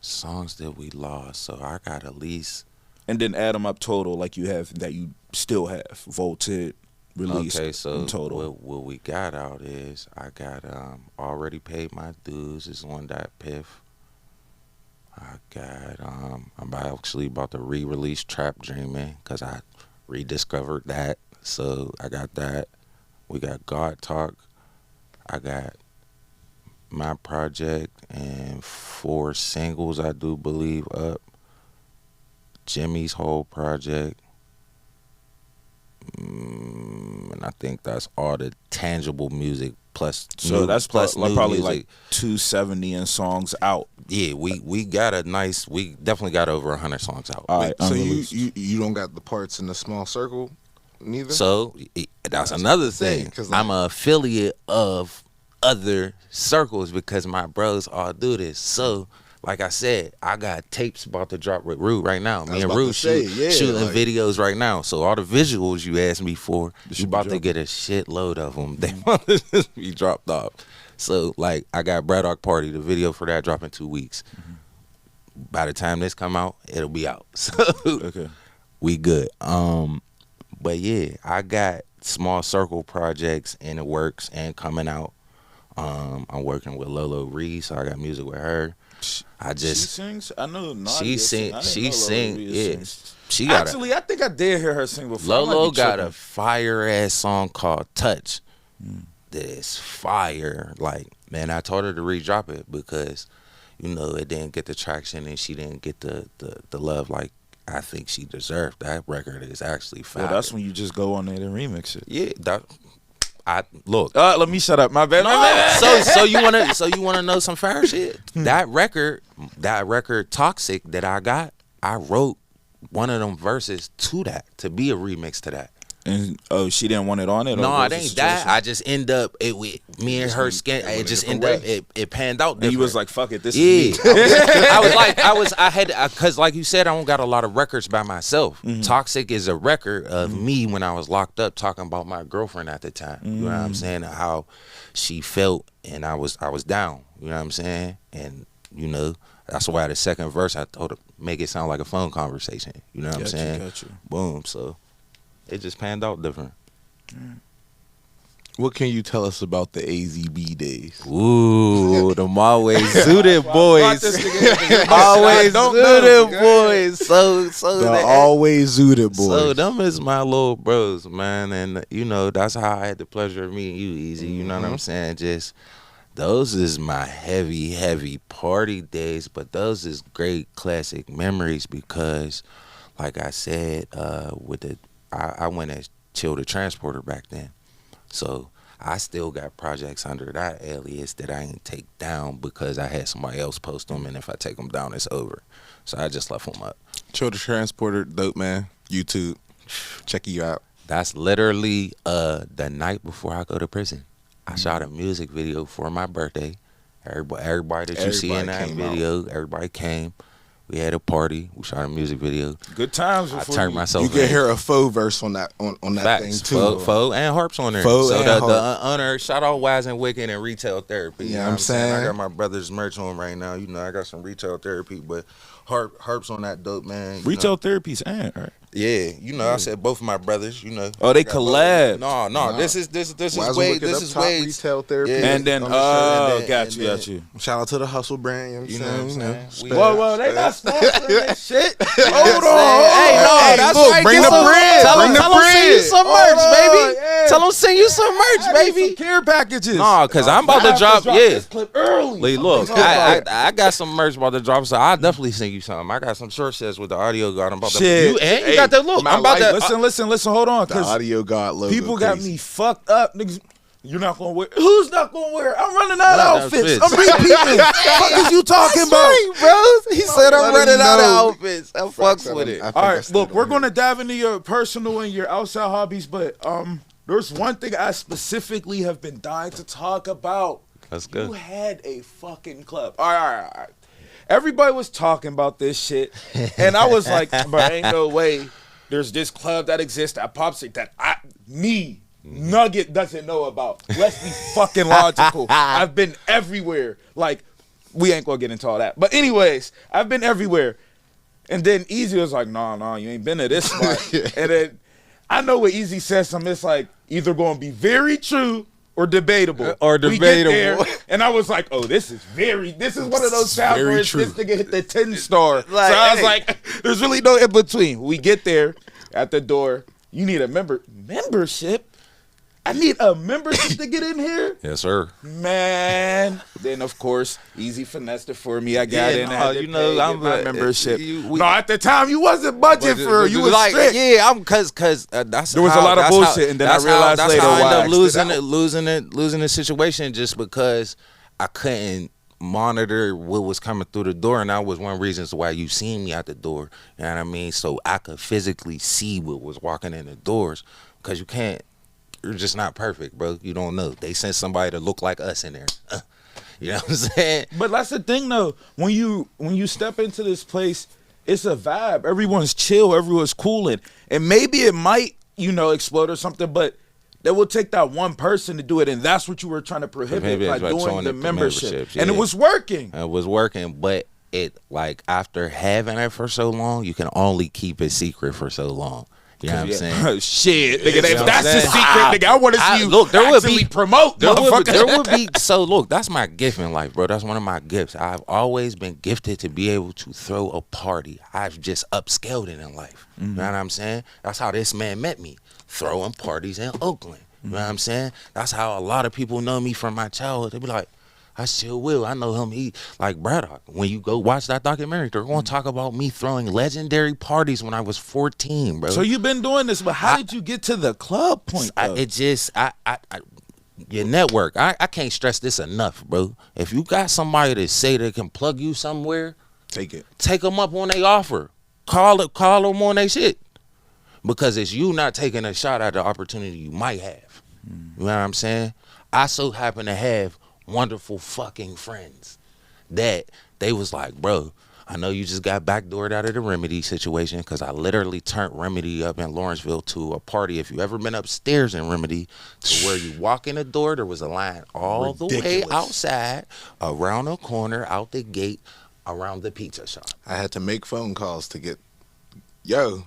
[SPEAKER 4] Songs that we lost. So I got at least.
[SPEAKER 3] And then add them up total, like you have that you still have voted, released.
[SPEAKER 4] Okay, so
[SPEAKER 3] in total.
[SPEAKER 4] what we got out is I got already paid my dues is on that piff. I got I'm actually about to re-release Trap Dreaming because I rediscovered that. So I got that. We got God Talk. I got my project and 4 singles I do believe up. Jimmy's whole project. And I think that's all the tangible music plus.
[SPEAKER 3] So that's
[SPEAKER 4] plus
[SPEAKER 3] probably
[SPEAKER 4] music.
[SPEAKER 3] like 270 in songs out.
[SPEAKER 4] Yeah, we got we definitely got over 100 songs out.
[SPEAKER 3] All right,
[SPEAKER 5] So you don't got the parts in the small circle, neither.
[SPEAKER 4] So that's another thing. I'm an affiliate of other circles because my bros all do this. So, like I said, I got tapes about to drop with Rue right now. Me and Rue shooting videos right now. So all the visuals you asked me for, you about to get a shitload of them. They want to just be dropped off. So, like, I got Braddock Party, the video for that drop in 2 weeks. By the time this come out, it'll be out. So
[SPEAKER 3] Okay.
[SPEAKER 4] we good. But yeah, I got small circle projects in the works and coming out. I'm working with Lolo Reed, so I got music with her.
[SPEAKER 3] She sings. I know.
[SPEAKER 4] She sing. Yeah.
[SPEAKER 3] Sings.
[SPEAKER 4] She got
[SPEAKER 3] actually. I think I did hear her sing before.
[SPEAKER 4] Lolo got a fire ass song called Touch. This fire. Like, man, I told her to re-drop it because, you know, it didn't get the traction and she didn't get the love like I think she deserved. That record is actually fire.
[SPEAKER 3] Well, that's when you just go on there and remix it.
[SPEAKER 4] Yeah. Look.
[SPEAKER 3] Let me shut up. My bad.
[SPEAKER 4] So you wanna know some fire shit? That record Toxic that I wrote one of them verses to that to be a remix to that.
[SPEAKER 3] And she didn't want it on it.
[SPEAKER 4] No, it ain't that. I just end up me and her skin. It just end up it panned out different.
[SPEAKER 3] And you was like, "Fuck it, this is me."
[SPEAKER 4] I had because like you said, I don't got a lot of records by myself. Toxic is a record of me when I was locked up talking about my girlfriend at the time. You know what I'm saying? How she felt, and I was down. You know what I'm saying? And you know that's why the second verse I told her make it sound like a phone conversation. You know what I'm saying?
[SPEAKER 3] Got you.
[SPEAKER 4] Boom. So. It just panned out different.
[SPEAKER 5] What can you tell us about the AZB days?
[SPEAKER 4] Ooh, them always zooted boys. Always zooted boys. So
[SPEAKER 5] the always zooted boys.
[SPEAKER 4] So them is my little bros, man. And you know, that's how I had the pleasure of meeting you, Easy. You know what I'm saying? Just those is my heavy party days, but those is great classic memories because like I said, I went as Chill the Transporter back then. So I still got projects under that alias that I ain't take down because I had somebody else post them, and if I take them down, it's over. So I just left them up.
[SPEAKER 5] Chill the Transporter, dope man. YouTube, check you out.
[SPEAKER 4] That's literally the night before I go to prison. I shot a music video for my birthday. Everybody that you see in that video, everybody came. We had a party. We shot a music video.
[SPEAKER 3] Good times.
[SPEAKER 4] I turned myself.
[SPEAKER 5] You can hear a faux verse on that thing too.
[SPEAKER 4] Faux and harps on there.
[SPEAKER 5] Faux
[SPEAKER 4] so
[SPEAKER 5] and
[SPEAKER 4] the
[SPEAKER 5] harp.
[SPEAKER 4] honor, shout out Wise and Wicked and Retail Therapy.
[SPEAKER 5] You know what I'm saying?
[SPEAKER 4] I got my brother's merch on right now. You know, I got some Retail Therapy, but harps on that dope, man.
[SPEAKER 3] Retail Therapy's and right.
[SPEAKER 4] Yeah, you know, I said both of my brothers, you know.
[SPEAKER 3] Oh, they collab.
[SPEAKER 4] No. This is way.
[SPEAKER 5] Retail Therapy.
[SPEAKER 4] Yeah.
[SPEAKER 3] And then, got you.
[SPEAKER 5] Shout out to the Hustle brand. You know what I'm saying?
[SPEAKER 3] Whoa, they not sponsoring this shit.
[SPEAKER 4] Hold
[SPEAKER 3] on.
[SPEAKER 4] Hey, that's
[SPEAKER 5] look,
[SPEAKER 4] right.
[SPEAKER 5] bring the bread.
[SPEAKER 4] Tell them send you some merch, baby. Tell them send you some merch, baby.
[SPEAKER 3] Some care packages.
[SPEAKER 4] No, because I'm about to drop. Yeah.
[SPEAKER 3] This clip early.
[SPEAKER 4] Look, I got some merch about to drop, so I'll definitely send you something. I got some short sets with the audio guard. I'm about to.
[SPEAKER 3] Shit.
[SPEAKER 4] You got that look. I'm about to.
[SPEAKER 3] Listen. Hold on,
[SPEAKER 5] The
[SPEAKER 3] because
[SPEAKER 5] audio god logo.
[SPEAKER 3] people got me fucked up, niggas. You're not gonna wear. Who's not gonna wear? I'm running out of outfits. I'm repeating. What is you talking about,
[SPEAKER 4] bros? He said I'm running out of outfits. I fucks with it.
[SPEAKER 3] All right, look, we're gonna dive into your personal and your outside hobbies, but there's one thing I specifically have been dying to talk about.
[SPEAKER 4] Let's go.
[SPEAKER 3] You had a fucking club. All right. Everybody was talking about this shit, and I was like, bro, ain't no way there's this club that exists at Pop Street that Nugget doesn't know about. Let's be fucking logical. I've been everywhere. Like, we ain't gonna get into all that. But anyways, I've been everywhere. And then Easy was like, no, you ain't been to this spot. And then I know what Easy says something. It's like either gonna be very true or debatable.
[SPEAKER 4] Or debatable.
[SPEAKER 3] We get there, and I was like, oh, this is one of those sounds where this nigga hit the 10-star. So I was like, there's really no in between. We get there at the door. You need a membership. I need a membership to get in here.
[SPEAKER 4] Yes, sir.
[SPEAKER 3] Man. Then of course, Easy finessed it for me. I got in. I'm my membership. At the time you wasn't budget for. You was
[SPEAKER 4] like,
[SPEAKER 3] strict.
[SPEAKER 4] Yeah, I'm because that's
[SPEAKER 3] there was a lot of bullshit, and then I realized later
[SPEAKER 4] how I
[SPEAKER 3] why
[SPEAKER 4] ended up losing the situation just because I couldn't monitor what was coming through the door, and that was one reason why you seen me at the door. You know what I mean? So I could physically see what was walking in the doors, because you can't. You're just not perfect, bro. You don't know. They sent somebody to look like us in there. You know what I'm saying?
[SPEAKER 3] But that's the thing, though. When you step into this place, it's a vibe. Everyone's chill. Everyone's cooling. And maybe it might, explode or something, but they will take that one person to do it, and that's what you were trying to prohibit by doing the membership.
[SPEAKER 4] Yeah.
[SPEAKER 3] And it was working.
[SPEAKER 4] It was working, but after having it for so long, you can only keep it secret for so long. You know what I'm saying?
[SPEAKER 3] Shit, nigga, if that's the secret, nigga, I want to see you promote.
[SPEAKER 4] There would be. So look, that's my gift in life, bro. That's one of my gifts. I've always been gifted to be able to throw a party. I've just upscaled it in life. You know what I'm saying? That's how this man met me, throwing parties in Oakland. You know what I'm saying? That's how a lot of people know me from my childhood. They be like, I still will. I know him. He like Braddock. When you go watch that documentary, they're going to talk about me throwing legendary parties when I was 14, bro.
[SPEAKER 3] So you've been doing this, but how did you get to the club point?
[SPEAKER 4] Your network. I can't stress this enough, bro. If you got somebody to say they can plug you somewhere,
[SPEAKER 5] take it.
[SPEAKER 4] Take them up on their offer. Call them on their shit, because it's you not taking a shot at the opportunity you might have. You know what I'm saying? I so happen to have wonderful fucking friends that they was like, bro, I know you just got backdoored out of the Remedy situation, because I literally turned Remedy up in Lawrenceville to a party. If you ever been upstairs in Remedy, to where you walk in the door, there was a line all the way outside, around the corner, out the gate, around the pizza shop.
[SPEAKER 5] I had to make phone calls to get,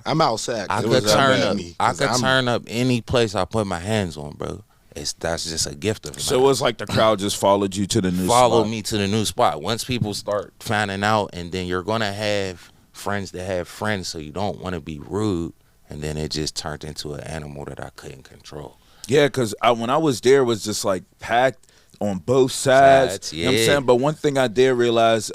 [SPEAKER 5] I'm outside.
[SPEAKER 4] I could turn up any place I put my hands on, bro. That's just a gift of mine.
[SPEAKER 3] So it was like the crowd just followed you to the new spot.
[SPEAKER 4] Followed me to the new spot. Once people start finding out, and then you're going to have friends that have friends, so you don't want to be rude, and then it just turned into an animal that I couldn't control.
[SPEAKER 3] Yeah, because when I was there, it was just like packed on both sides. You know what I'm saying? But one thing I did realize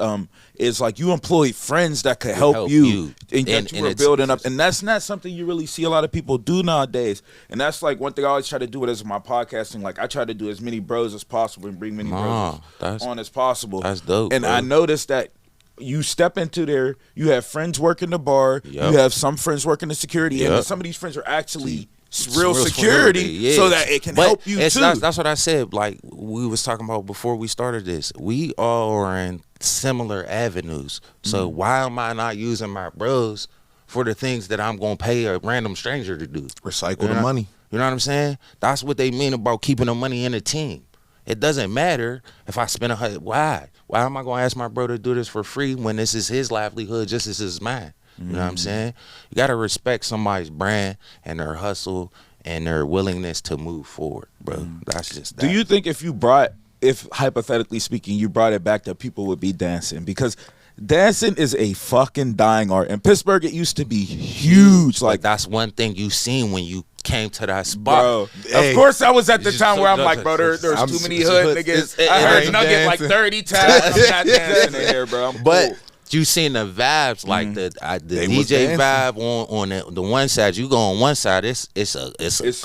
[SPEAKER 3] is like you employed friends that could help you and that you were building up. And that's not something you really see a lot of people do nowadays. And that's like one thing I always try to do with my podcasting. Like I try to do as many bros as possible and bring many bros on as possible.
[SPEAKER 4] That's dope.
[SPEAKER 3] And bro, I noticed that you step into there, you have friends working the bar, you have some friends working the security, and some of these friends are actually real security, so that it can help you too.
[SPEAKER 4] That's what I said. Like we was talking about before we started this. We all are in similar avenues. So why am I not using my bros for the things that I'm gonna pay a random stranger to do?
[SPEAKER 5] Recycle the money.
[SPEAKER 4] You know what I'm saying? That's what they mean about keeping the money in a team. It doesn't matter if I spend why am I gonna ask my bro to do this for free when this is his livelihood just as it's mine? You know what I'm saying? You got to respect somebody's brand and their hustle and their willingness to move forward, bro. That's just that.
[SPEAKER 3] Do you think if hypothetically speaking, you brought it back, that people would be dancing? Because dancing is a fucking dying art. In Pittsburgh, it used to be huge. Like
[SPEAKER 4] that's one thing you seen when you came to that spot.
[SPEAKER 3] Bro, of course, I was at the time where I'm like, bro, there's too many hood niggas. I heard Nugget like 30 times. I'm not dancing in here, bro.
[SPEAKER 4] But you seen the vibes, like the DJ vibe on the one side. You go on one side, it's a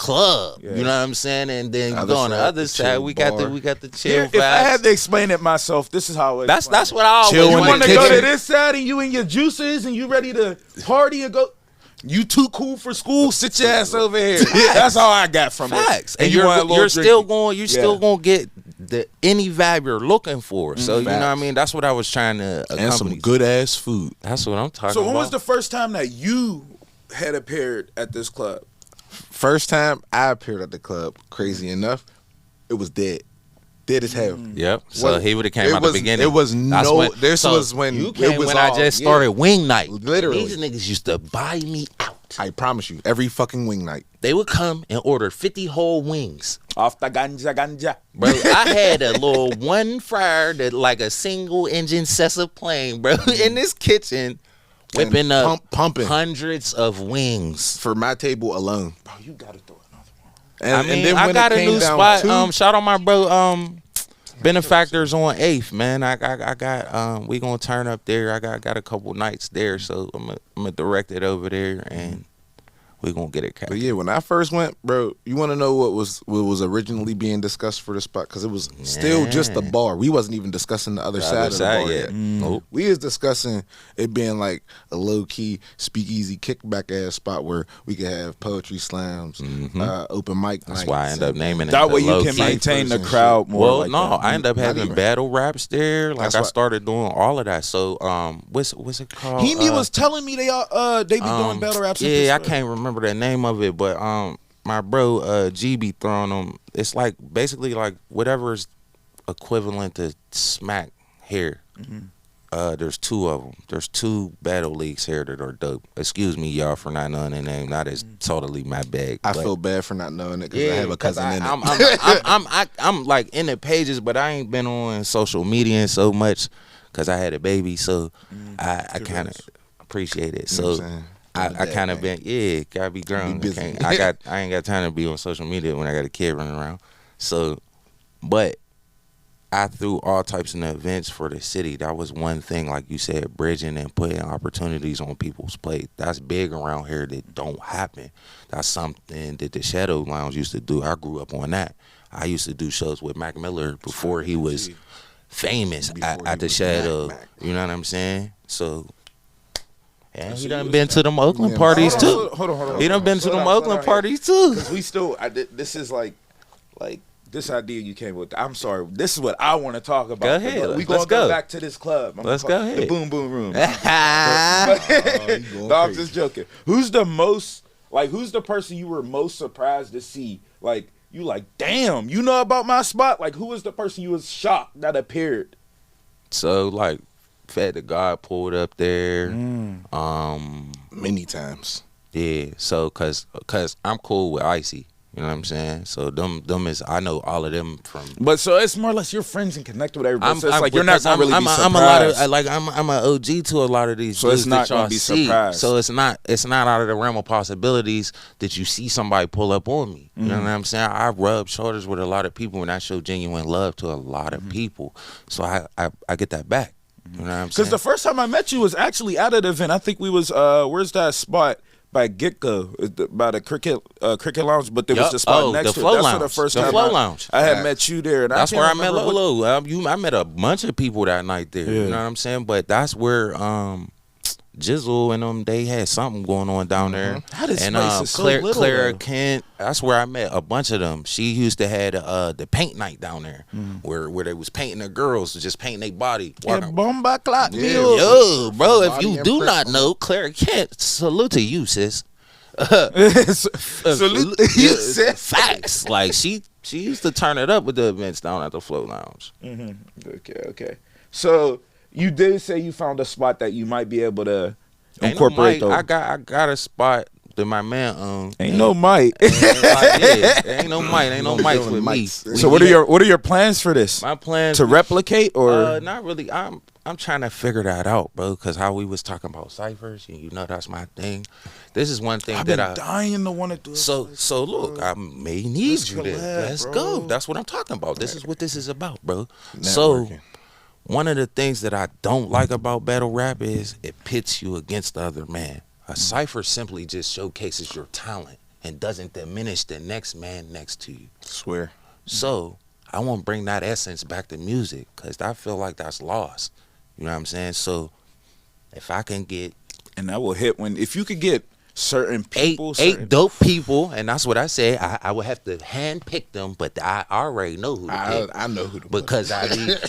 [SPEAKER 4] club. Yeah. You know what I'm saying? And then you go on the other side. We got the chill vibes.
[SPEAKER 3] If I had to explain it myself, this is how it.
[SPEAKER 4] That's what I always.
[SPEAKER 3] You want to go to this side and you and your juices and you ready to party and go. You too cool for school. Sit your ass over here. That's all I got from
[SPEAKER 4] Facts.
[SPEAKER 3] it.
[SPEAKER 4] And you're still going to get any vibe you're looking for. So you know what I mean. That's what I was trying to accomplish.
[SPEAKER 5] And some good ass food.
[SPEAKER 4] That's what I'm talking about.
[SPEAKER 3] So when was the first time that you had appeared at this club?
[SPEAKER 5] First time I appeared at the club, crazy enough, it was dead. Dead as hell.
[SPEAKER 4] Yep. So he would have came out the beginning.
[SPEAKER 5] It was was when
[SPEAKER 4] you came
[SPEAKER 5] it was
[SPEAKER 4] when
[SPEAKER 5] all,
[SPEAKER 4] I just started wing night.
[SPEAKER 5] Literally.
[SPEAKER 4] These niggas used to buy me out.
[SPEAKER 5] I promise you, every fucking wing night.
[SPEAKER 4] They would come and order 50 whole wings.
[SPEAKER 3] Off the ganja.
[SPEAKER 4] Bro, I had a little one fryer that like a single engine Cessna plane, bro, in this kitchen, whipping up
[SPEAKER 5] pumping
[SPEAKER 4] hundreds of wings
[SPEAKER 5] for my table alone.
[SPEAKER 3] Bro, you gotta throw another one.
[SPEAKER 5] And then
[SPEAKER 4] I
[SPEAKER 5] when
[SPEAKER 4] got
[SPEAKER 5] it
[SPEAKER 4] a
[SPEAKER 5] came
[SPEAKER 4] new
[SPEAKER 5] down
[SPEAKER 4] spot.
[SPEAKER 5] to,
[SPEAKER 4] Shout out my bro, Benefactors on 8th, man. I got we gonna turn up there. I got a couple nights there, so I'm gonna direct it over there, and we gonna get it
[SPEAKER 5] but
[SPEAKER 4] captured.
[SPEAKER 5] yeah, when I first went, bro, you want to know what was originally being discussed for the spot? Because it was still just the bar. We wasn't even discussing the other side of the bar yet.
[SPEAKER 4] Nope.
[SPEAKER 5] We was discussing it being like a low key speakeasy kickback ass spot where we could have poetry slams, open mic.
[SPEAKER 4] That's why I end up naming it.
[SPEAKER 3] That
[SPEAKER 4] the
[SPEAKER 3] way you
[SPEAKER 4] low
[SPEAKER 3] can
[SPEAKER 4] key.
[SPEAKER 3] maintain the crowd more.
[SPEAKER 4] Well,
[SPEAKER 3] like
[SPEAKER 4] no,
[SPEAKER 3] that.
[SPEAKER 4] I ended up having
[SPEAKER 5] even.
[SPEAKER 4] battle raps there. Like
[SPEAKER 5] That's
[SPEAKER 4] I
[SPEAKER 5] what-
[SPEAKER 4] started doing all of that. So what's it called?
[SPEAKER 3] He was telling me they be doing battle raps. in
[SPEAKER 4] Yeah, I
[SPEAKER 3] Pittsburgh.
[SPEAKER 4] can't remember the name of it, but my bro G be throwing them. It's like basically like whatever's equivalent to smack here. There's two of them. There's two battle leagues here that are dope. Excuse me, y'all, for not knowing the name. That is totally my bag.
[SPEAKER 5] I
[SPEAKER 4] but-
[SPEAKER 5] feel bad for not knowing it because I have a cousin in it.
[SPEAKER 4] I'm like in the pages, but I ain't been on social media and so much because I had a baby. So I kind of appreciate it.
[SPEAKER 5] You know what
[SPEAKER 4] So
[SPEAKER 5] I'm saying?
[SPEAKER 4] I kind of been gotta be grown.
[SPEAKER 5] Be busy.
[SPEAKER 4] I ain't got time to be on social media when I got a kid running around. So, but I threw all types of events for the city. That was one thing, like you said, bridging and putting opportunities on people's plate. That's big around here that don't happen. That's something that the Shadow Lounge used to do. I grew up on that. I used to do shows with Mac Miller before he was famous at the Shadow.
[SPEAKER 5] Mac.
[SPEAKER 4] You know what I'm saying? So, and he done been to them Oakland parties too.
[SPEAKER 3] Hold on.
[SPEAKER 4] He done been to
[SPEAKER 3] Slow
[SPEAKER 4] them
[SPEAKER 3] down,
[SPEAKER 4] Oakland
[SPEAKER 3] slow down.
[SPEAKER 4] parties too.
[SPEAKER 3] Because we still, this is like this idea you came with. I'm sorry. This is what I want to talk about.
[SPEAKER 4] Go ahead.
[SPEAKER 3] We
[SPEAKER 4] Let's
[SPEAKER 3] gonna
[SPEAKER 4] go.
[SPEAKER 3] go back to this club.
[SPEAKER 4] Let's go ahead.
[SPEAKER 3] The Boom Boom Room.
[SPEAKER 5] Oh, you going
[SPEAKER 3] No, I'm
[SPEAKER 5] crazy.
[SPEAKER 3] just joking. Who's the person you were most surprised to see? Like, you like, damn, you know about my spot? Like, who was the person you was shocked that appeared?
[SPEAKER 4] So like, Fed the God pulled up there.
[SPEAKER 5] Many times.
[SPEAKER 4] Yeah. So cause I'm cool with Icy. You know what I'm saying? So them is I know all of them from.
[SPEAKER 3] But so it's more or less your friends and connect with everybody. So it's like you're not
[SPEAKER 4] because
[SPEAKER 3] gonna really be
[SPEAKER 4] I'm
[SPEAKER 3] surprised.
[SPEAKER 4] a lot of like I'm an OG to a lot of these.
[SPEAKER 3] So it's
[SPEAKER 4] dudes
[SPEAKER 3] not
[SPEAKER 4] that y'all
[SPEAKER 3] gonna be
[SPEAKER 4] see.
[SPEAKER 3] surprised.
[SPEAKER 4] So it's not out of the realm of possibilities that you see somebody pull up on me. You know what I'm saying? I rub shoulders with a lot of people and I show genuine love to a lot of people. So I get that back. You know what I'm saying?
[SPEAKER 3] Because the first time I met you was actually at an event. I think we was where's that spot by Gitco, by the cricket lounge, but there was the spot next
[SPEAKER 4] the
[SPEAKER 3] to
[SPEAKER 4] Flow
[SPEAKER 3] it. That's
[SPEAKER 4] Lounge.
[SPEAKER 3] the first
[SPEAKER 4] the
[SPEAKER 3] time
[SPEAKER 4] Flow Lounge.
[SPEAKER 3] I had met you there. And
[SPEAKER 4] That's
[SPEAKER 3] I
[SPEAKER 4] where I
[SPEAKER 3] can't
[SPEAKER 4] met
[SPEAKER 3] remember what-
[SPEAKER 4] Lolo. I met a bunch of people that night there. You know what I'm saying? But that's where Jizzle and them, they had something going on down there.
[SPEAKER 3] How this
[SPEAKER 4] and
[SPEAKER 3] place is so
[SPEAKER 4] Claire,
[SPEAKER 3] little,
[SPEAKER 4] Clara
[SPEAKER 3] though.
[SPEAKER 4] Kent, that's where I met a bunch of them. She used to have the paint night down there, where they was painting the girls, just painting their body.
[SPEAKER 3] Yeah,
[SPEAKER 4] walking-
[SPEAKER 3] Bomba Clock.
[SPEAKER 5] Yeah.
[SPEAKER 4] Yo, bro, if
[SPEAKER 5] Body
[SPEAKER 4] you do
[SPEAKER 5] imprint.
[SPEAKER 4] not know, Clara Kent, salute to you, sis.
[SPEAKER 3] Salute to you, sis.
[SPEAKER 4] Facts. Like she used to turn it up with the events down at the Flow Lounge.
[SPEAKER 3] Okay. So you did say you found a spot that you might be able to
[SPEAKER 4] Ain't no
[SPEAKER 3] incorporate
[SPEAKER 4] mic.
[SPEAKER 3] though.
[SPEAKER 4] I got a spot that my man owns.
[SPEAKER 3] Ain't no mic.
[SPEAKER 4] Ain't no mic. Ain't no mics with me.
[SPEAKER 5] Mics.
[SPEAKER 3] So what are your plans for this?
[SPEAKER 4] My plans
[SPEAKER 3] To replicate or
[SPEAKER 4] not really. I'm trying to figure that out, bro. Because how we was talking about ciphers, and you know that's my thing. This is one thing
[SPEAKER 3] I've
[SPEAKER 4] that
[SPEAKER 3] been
[SPEAKER 4] I.
[SPEAKER 3] dying to want to do it.
[SPEAKER 4] So look, I may need
[SPEAKER 3] Let's
[SPEAKER 4] you there.
[SPEAKER 3] collab,
[SPEAKER 4] Let's
[SPEAKER 3] bro.
[SPEAKER 4] go. That's what I'm talking about. This is what this is about, bro. So
[SPEAKER 5] Networking.
[SPEAKER 4] one of the things that I don't like about battle rap is it pits you against the other man. A cipher simply just showcases your talent and doesn't diminish the next man next to you.
[SPEAKER 5] Swear.
[SPEAKER 4] So I want to bring that essence back to music because I feel like that's lost. You know what I'm saying? So if I can get
[SPEAKER 3] and that will hit if you could get certain people,
[SPEAKER 4] eight dope people, and that's what I say. I would have to hand pick them, but I already know who to pick.
[SPEAKER 5] I know who to
[SPEAKER 4] because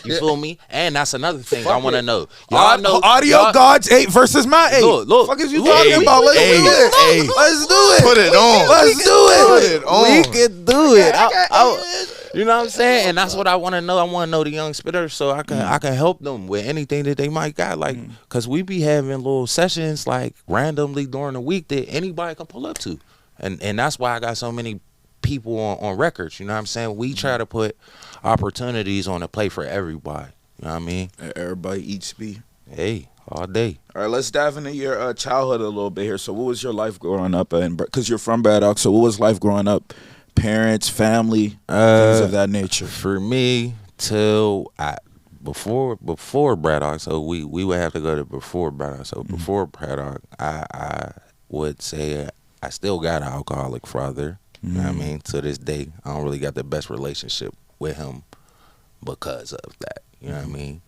[SPEAKER 4] you feel me? And that's another thing I want to know.
[SPEAKER 3] Y'all know audio gods 8 versus my 8.
[SPEAKER 4] Look.
[SPEAKER 3] Fuck is you talking about? Let's do it. Let's do it.
[SPEAKER 5] Put it on.
[SPEAKER 3] Let's do it.
[SPEAKER 5] Put it on.
[SPEAKER 3] We can do it.
[SPEAKER 4] You know what I'm saying? And that's what I want to know. I want to know the young spitters so I can help them with anything that they might got. Like, cause we be having little sessions like randomly during the week that anybody can pull up to, and that's why I got so many people on records. You know what I'm saying? We try to put opportunities on the plate for everybody. You know what I mean?
[SPEAKER 3] Everybody eats speed.
[SPEAKER 4] Hey, all day.
[SPEAKER 3] All right, let's dive into your childhood a little bit here. So, what was your life growing up? Because you're from Braddock, so what was life growing up? Parents, family, things of that nature.
[SPEAKER 4] For me, before Braddock, so we would have to go to before Braddock. So before Braddock, I would say I still got an alcoholic father. You know what I mean? To this day, I don't really got the best relationship with him because of that. You know what I mean?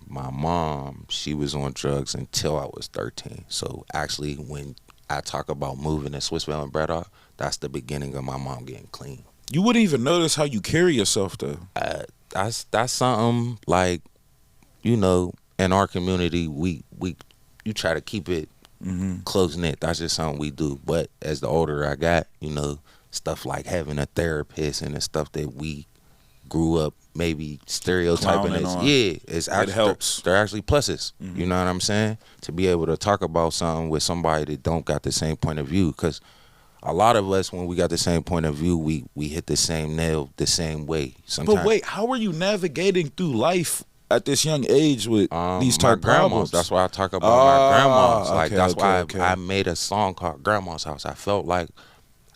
[SPEAKER 4] My mom, she was on drugs until I was 13. So actually, when I talk about moving to Swissville and Braddock, that's the beginning of my mom getting clean.
[SPEAKER 3] You wouldn't even notice how you carry yourself, though.
[SPEAKER 4] That's something like, you know, in our community, you try to keep it close knit. That's just something we do. But as the older I got, you know, stuff like having a therapist and the stuff that we grew up maybe stereotyping as, it's actually, it helps. They're actually pluses. You know what I'm saying? To be able to talk about something with somebody that don't got the same point of view, because a lot of us, when we got the same point of view, we hit the same nail the same way. Sometimes.
[SPEAKER 3] But wait, how are you navigating through life at this young age with these type of problems?
[SPEAKER 4] That's why I talk about my grandmas. Like that's why I made a song called Grandma's House. I felt like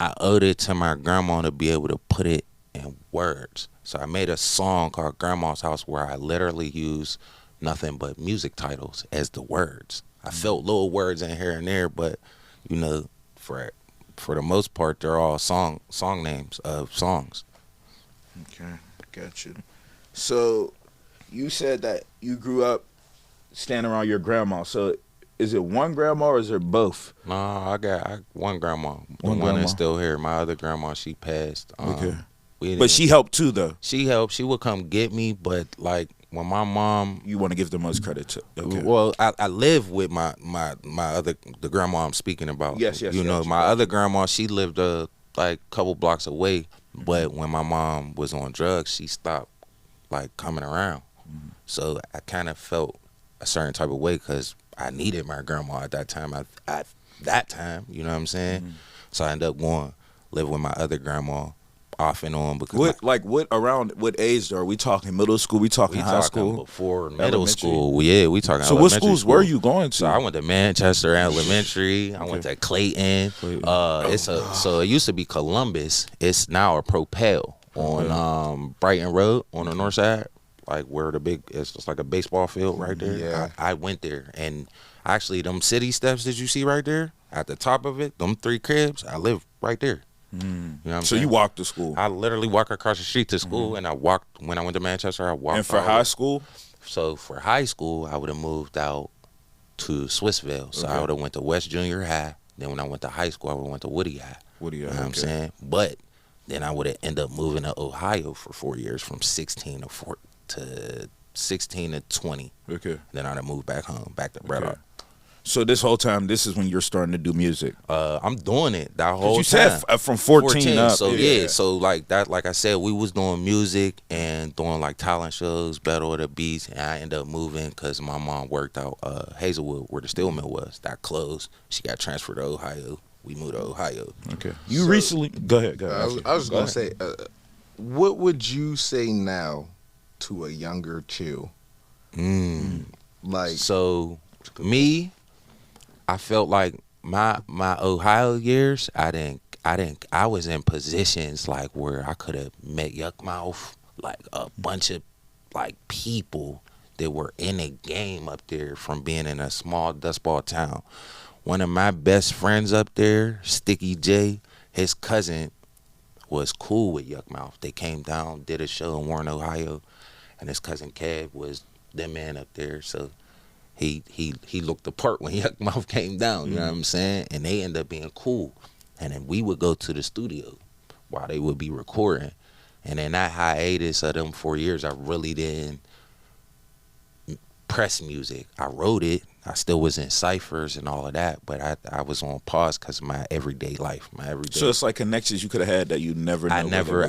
[SPEAKER 4] I owed it to my grandma to be able to put it in words. So I made a song called Grandma's House where I literally use nothing but music titles as the words. I felt little words in here and there, but you know, for the most part, they're all song names of songs.
[SPEAKER 3] Okay, got you. So, you said that you grew up standing around your grandma. So, is it one grandma or is it both?
[SPEAKER 4] No, I got one grandma. The one that's still here. My other grandma, she passed.
[SPEAKER 3] Okay. But she helped too, though.
[SPEAKER 4] She helped. She would come get me, but like when my mom,
[SPEAKER 3] you want to give the most credit to. Okay.
[SPEAKER 4] Well, I live with my the grandma I'm speaking about.
[SPEAKER 3] Yes.
[SPEAKER 4] You know, my other grandma, she lived like a couple blocks away, but when my mom was on drugs, she stopped like coming around. So I kind of felt a certain type of way because I needed my grandma at that time. At that time, you know what I'm saying? So I ended up going live with my other grandma. Off and on because
[SPEAKER 3] what age are we talking? Middle school? We talking high school?
[SPEAKER 4] Before middle school? Yeah, we talking.
[SPEAKER 3] So what schools were you going to?
[SPEAKER 4] So I went to Manchester Elementary. I went to Clayton. So it used to be Columbus. It's now a Propel on Brighton Road on the north side, like where it's just like a baseball field right there.
[SPEAKER 5] Yeah.
[SPEAKER 4] I went there, and actually them city steps that you see right there at the top of it, them 3 cribs, I live right there. You know what I'm saying?
[SPEAKER 3] You walked to school?
[SPEAKER 4] I literally walk across the street to school, and I walked when I went to Manchester. I walked.
[SPEAKER 3] And for high school?
[SPEAKER 4] So for high school, I would have moved out to Swissville. So I would have went to West Junior High. Then when I went to high school, I would have went to Woody High. You know what I'm saying? But then I would have ended up moving to Ohio for 4 years, from 16 to 20. Okay. Then I'd have moved back home, back to Braddock.
[SPEAKER 3] So this whole time, this is when you're starting to do music.
[SPEAKER 4] I'm doing it that whole time.
[SPEAKER 3] You said from 14 up.
[SPEAKER 4] So so like that, like I said, we was doing music and doing like talent shows, Battle of the Beats, and I ended up moving because my mom worked out Hazelwood, where the steel mill was. That closed. She got transferred to Ohio. We moved to Ohio. Okay.
[SPEAKER 3] You recently go ahead.
[SPEAKER 5] I was gonna say, what would you say now to a younger Chill? Like,
[SPEAKER 4] so me, I felt like my Ohio years, I was in positions like where I could have met Yuckmouth, like a bunch of like people that were in the game up there from being in a small dust ball town. One of my best friends up there, Sticky J, his cousin was cool with Yuckmouth. They came down, did a show in Warren, Ohio, and his cousin Kev was the man up there. So he looked the part when Yuck Mouth came down. You know what I'm saying? And they ended up being cool. And then we would go to the studio while they would be recording. And in that hiatus of them 4 years, I really didn't press music. I wrote it. I still was in ciphers and all of that, but I was on pause because of my everyday life,
[SPEAKER 3] So it's like connections you could have had that you never know.
[SPEAKER 4] I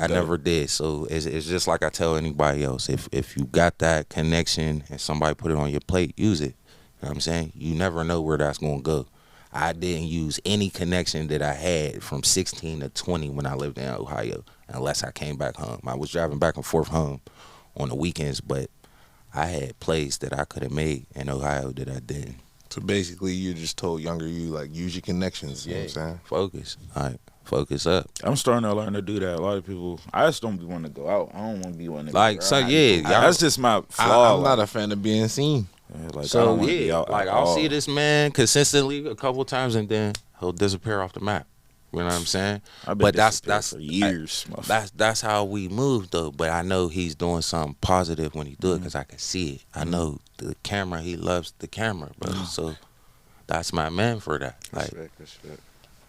[SPEAKER 4] never did. So it's just like I tell anybody else. If you got that connection and somebody put it on your plate, use it. You know what I'm saying? You never know where that's going to go. I didn't use any connection that I had from 16 to 20 when I lived in Ohio, unless I came back home. I was driving back and forth home on the weekends, but I had plays that I could have made in Ohio that I didn't.
[SPEAKER 5] So basically, you just told younger you, like, use your connections. You know what I'm saying?
[SPEAKER 4] Focus. All right. Focus up.
[SPEAKER 3] I'm starting to learn to do that. A lot of people, I just don't be wanting to go out. I don't want to be wanting to
[SPEAKER 4] like,
[SPEAKER 3] go
[SPEAKER 4] so
[SPEAKER 3] out.
[SPEAKER 4] yeah.
[SPEAKER 3] That's just my flaw.
[SPEAKER 5] I'm not a fan of being seen.
[SPEAKER 3] Yeah, like, I
[SPEAKER 4] So
[SPEAKER 3] don't wanna be
[SPEAKER 4] yeah,
[SPEAKER 3] out
[SPEAKER 4] like
[SPEAKER 3] at
[SPEAKER 4] I'll
[SPEAKER 3] all.
[SPEAKER 4] see this man consistently a couple times and then he'll disappear off the map. You know what I'm saying?
[SPEAKER 3] I've been
[SPEAKER 4] But that's
[SPEAKER 3] for years.
[SPEAKER 4] that's how we move though. But I know he's doing something positive when he do it because I can see it. I know the camera. He loves the camera, bro. So that's my man for that. Like,
[SPEAKER 3] Respect.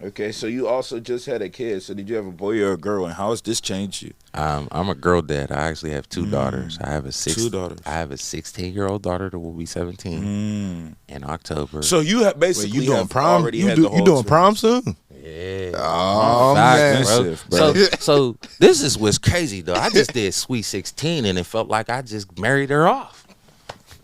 [SPEAKER 3] Okay, so you also just had a kid. So did you have a boy or a girl? And how has this changed you?
[SPEAKER 4] I'm a girl dad. I actually have two daughters. I have a 16-year-old daughter that will be 17 in October.
[SPEAKER 3] So you have basically
[SPEAKER 5] Wait, you doing prom?
[SPEAKER 3] already
[SPEAKER 5] You
[SPEAKER 3] had the whole
[SPEAKER 5] doing prom soon?
[SPEAKER 4] Yeah.
[SPEAKER 5] Oh,
[SPEAKER 4] Facts,
[SPEAKER 5] man.
[SPEAKER 4] bro. So this is what's crazy though. I just did Sweet 16 and it felt like I just married her off.